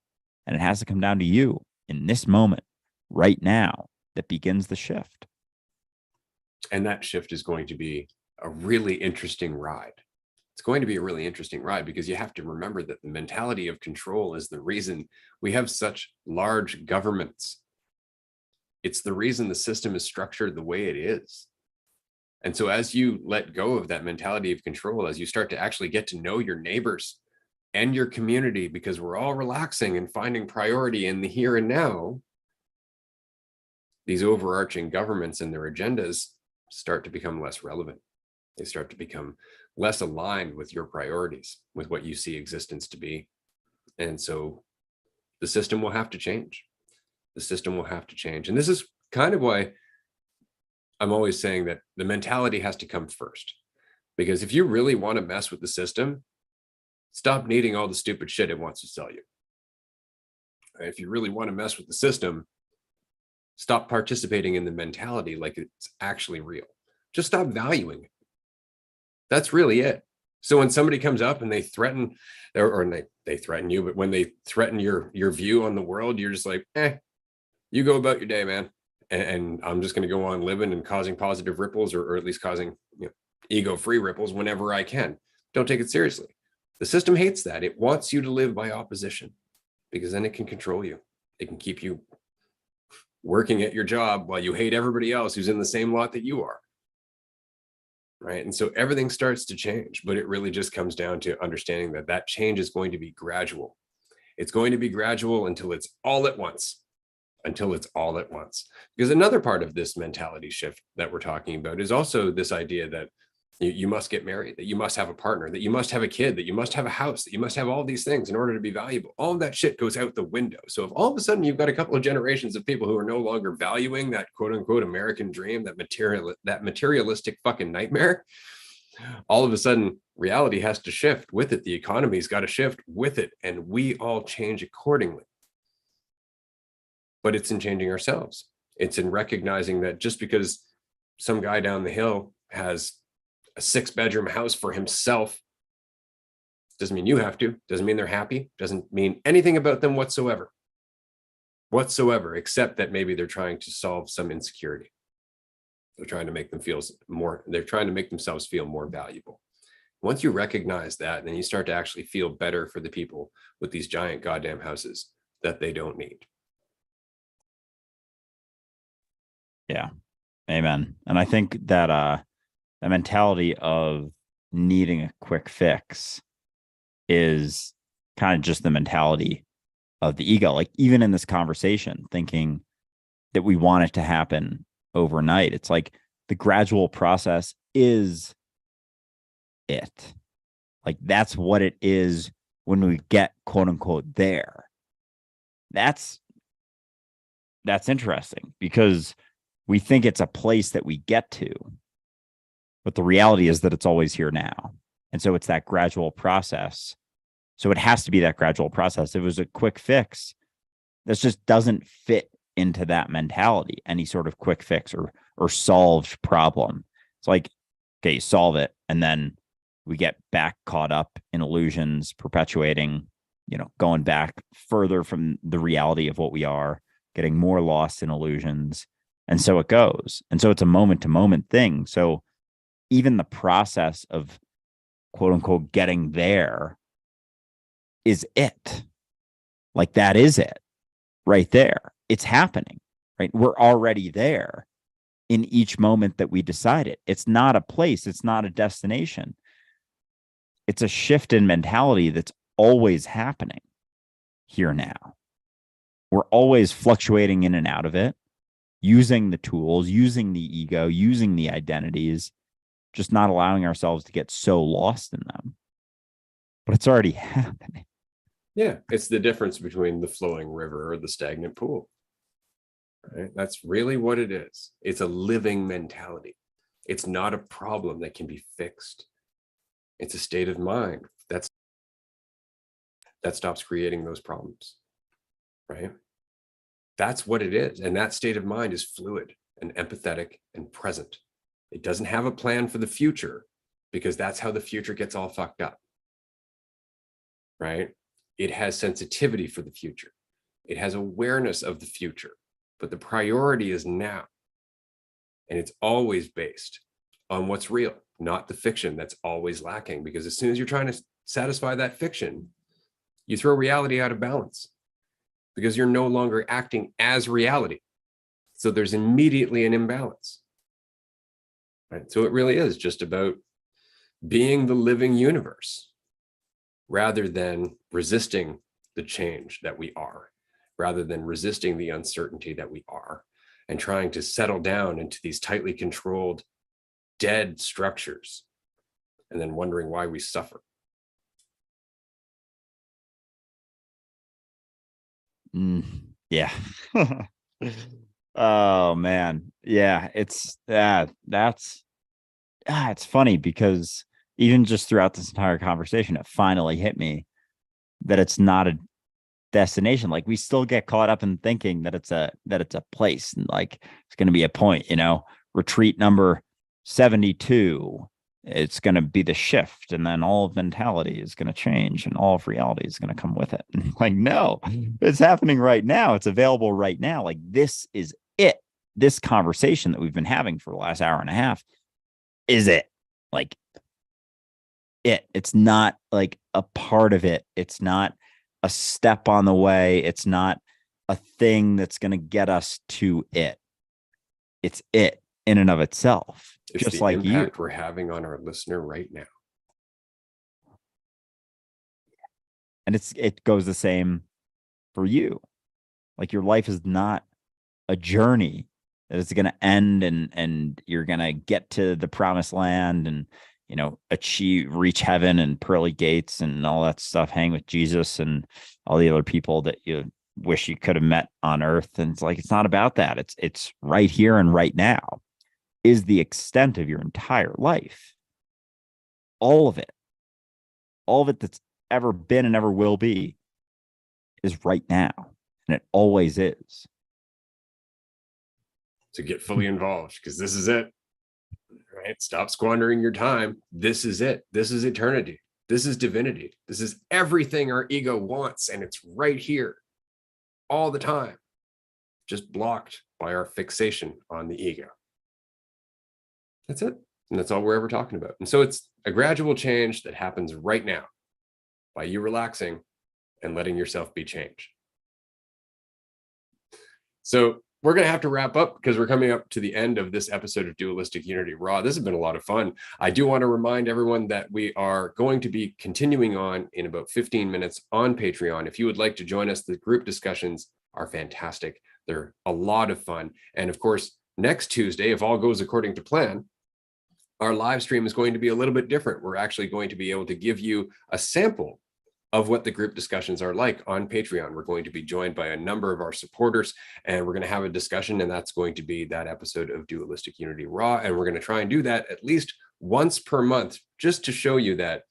[SPEAKER 2] and it has to come down to you in this moment, right now, that begins the shift.
[SPEAKER 1] And that shift is going to be a really interesting ride. It's going to be a really interesting ride because you have to remember that the mentality of control is the reason we have such large governments. It's the reason the system is structured the way it is. And so as you let go of that mentality of control, as you start to actually get to know your neighbors and your community, because we're all relaxing and finding priority in the here and now, these overarching governments and their agendas start to become less relevant. They start to become less aligned with your priorities, with what you see existence to be. And so the system will have to change. The system will have to change. And this is kind of why I'm always saying that the mentality has to come first. Because if you really want to mess with the system, stop needing all the stupid shit it wants to sell you. If you really want to mess with the system, stop participating in the mentality like it's actually real. Just stop valuing it. That's really it. So when somebody comes up and they threaten, or they threaten you, but when they threaten your view on the world, you're just like, you go about your day, man. And I'm just going to go on living and causing positive ripples, or at least causing ego-free ripples whenever I can. Don't take it seriously. The system hates that. It wants you to live by opposition because then it can control you. It can keep you working at your job while you hate everybody else who's in the same lot that you are. Right. And so everything starts to change, but it really just comes down to understanding that that change is going to be gradual. It's going to be gradual until it's all at once. Because another part of this mentality shift that we're talking about is also this idea that you must get married, that you must have a partner, that you must have a kid, that you must have a house, that you must have all these things in order to be valuable. All of that shit goes out the window. So if all of a sudden you've got a couple of generations of people who are no longer valuing that quote unquote American dream, that materialistic fucking nightmare, all of a sudden reality has to shift with it. The economy's got to shift with it, and we all change accordingly. But it's in changing ourselves. It's in recognizing that just because some guy down the hill has a 6-bedroom house for himself doesn't mean you have to, doesn't mean they're happy, doesn't mean anything about them whatsoever, except that maybe they're trying to solve some insecurity. They're trying to make themselves feel more valuable. Once you recognize that, then you start to actually feel better for the people with these giant goddamn houses that they don't need.
[SPEAKER 2] Yeah. Amen. And I think that the mentality of needing a quick fix is kind of just the mentality of the ego. Like even in this conversation, thinking that we want it to happen overnight, it's like the gradual process is it. Like that's what it is when we get quote unquote there. That's interesting because we think it's a place that we get to, but the reality is that it's always here now. And so it's that gradual process. So it has to be that gradual process. If it was a quick fix, this just doesn't fit into that mentality, any sort of quick fix or solved problem. It's like, okay, you solve it, and then we get back caught up in illusions, perpetuating, going back further from the reality of what we are, getting more lost in illusions. And so it goes. And so it's a moment to moment thing. So even the process of quote unquote getting there is it. Like that is it right there. It's happening, right? We're already there in each moment that we decide it. It's not a place. It's not a destination. It's a shift in mentality that's always happening here now. We're always fluctuating in and out of it, using the tools, using the ego, using the identities, just not allowing ourselves to get so lost in them. But it's already happening.
[SPEAKER 1] Yeah, it's the difference between the flowing river or the stagnant pool. Right? That's really what it is. It's a living mentality. It's not a problem that can be fixed. It's a state of mind that stops creating those problems. right? That's what it is. And that state of mind is fluid and empathetic and present. It doesn't have a plan for the future because that's how the future gets all fucked up, right? It has sensitivity for the future. It has awareness of the future, but the priority is now. And it's always based on what's real, not the fiction that's always lacking. Because as soon as you're trying to satisfy that fiction, you throw reality out of balance because you're no longer acting as reality. So there's immediately an imbalance. Right? So it really is just about being the living universe rather than resisting the change that we are, rather than resisting the uncertainty that we are, and trying to settle down into these tightly controlled, dead structures, and then wondering why we suffer.
[SPEAKER 2] Yeah. Oh man. Yeah. It's funny because even just throughout this entire conversation, it finally hit me that it's not a destination. Like we still get caught up in thinking that it's a place, and like it's going to be a point, retreat number 72. It's going to be the shift, and then all of mentality is going to change, and all of reality is going to come with it. Like, no, it's happening right now. It's available right now. Like, this is it. This conversation that we've been having for the last hour and a half is it. Like, it's not like a part of it. It's not a step on the way. It's not a thing that's going to get us to it. It's it in and of itself.
[SPEAKER 1] It's
[SPEAKER 2] just
[SPEAKER 1] the
[SPEAKER 2] like
[SPEAKER 1] impact
[SPEAKER 2] you.
[SPEAKER 1] we're having on our listener right now.
[SPEAKER 2] And it goes the same for you. Like your life is not a journey that it's going to end and you're going to get to the promised land and reach heaven and pearly gates and all that stuff, hang with Jesus and all the other people that you wish you could have met on earth. And it's like, it's not about that. It's right here and right now is the extent of your entire life. All of it that's ever been and ever will be is right now. And it always is.
[SPEAKER 1] So get fully involved because this is it. Right? Stop squandering your time. This is it. This is eternity. This is divinity. This is everything our ego wants. And it's right here all the time, just blocked by our fixation on the ego. That's it. And that's all we're ever talking about. And so it's a gradual change that happens right now by you relaxing and letting yourself be changed. So we're going to have to wrap up because we're coming up to the end of this episode of Dualistic Unity Raw. This has been a lot of fun. I do want to remind everyone that we are going to be continuing on in about 15 minutes on Patreon. If you would like to join us, the group discussions are fantastic. They're a lot of fun. And of course, next Tuesday, if all goes according to plan, our live stream is going to be a little bit different. We're actually going to be able to give you a sample of what the group discussions are like on Patreon. We're going to be joined by a number of our supporters, and we're going to have a discussion, and that's going to be that episode of Dualistic Unity Raw. And we're going to try and do that at least once per month, just to show you that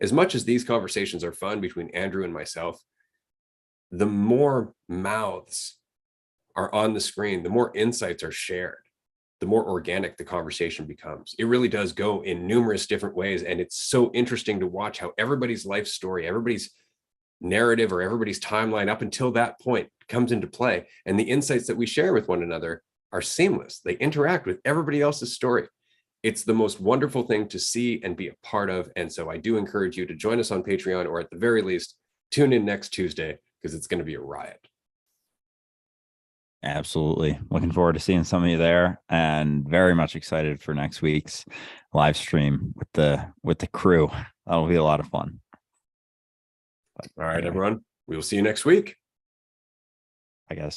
[SPEAKER 1] as much as these conversations are fun between Andrew and myself, the more mouths are on the screen, the more insights are shared, the more organic the conversation becomes. It really does go in numerous different ways. And it's so interesting to watch how everybody's life story, everybody's narrative, or everybody's timeline up until that point comes into play. And the insights that we share with one another are seamless. They interact with everybody else's story. It's the most wonderful thing to see and be a part of. And so I do encourage you to join us on Patreon, or at the very least, tune in next Tuesday because it's going to be a riot.
[SPEAKER 2] Absolutely. Looking forward to seeing some of you there, and very much excited for next week's live stream with the crew. That'll be a lot of fun.
[SPEAKER 1] All right, everyone. We will see you next week.
[SPEAKER 2] I guess.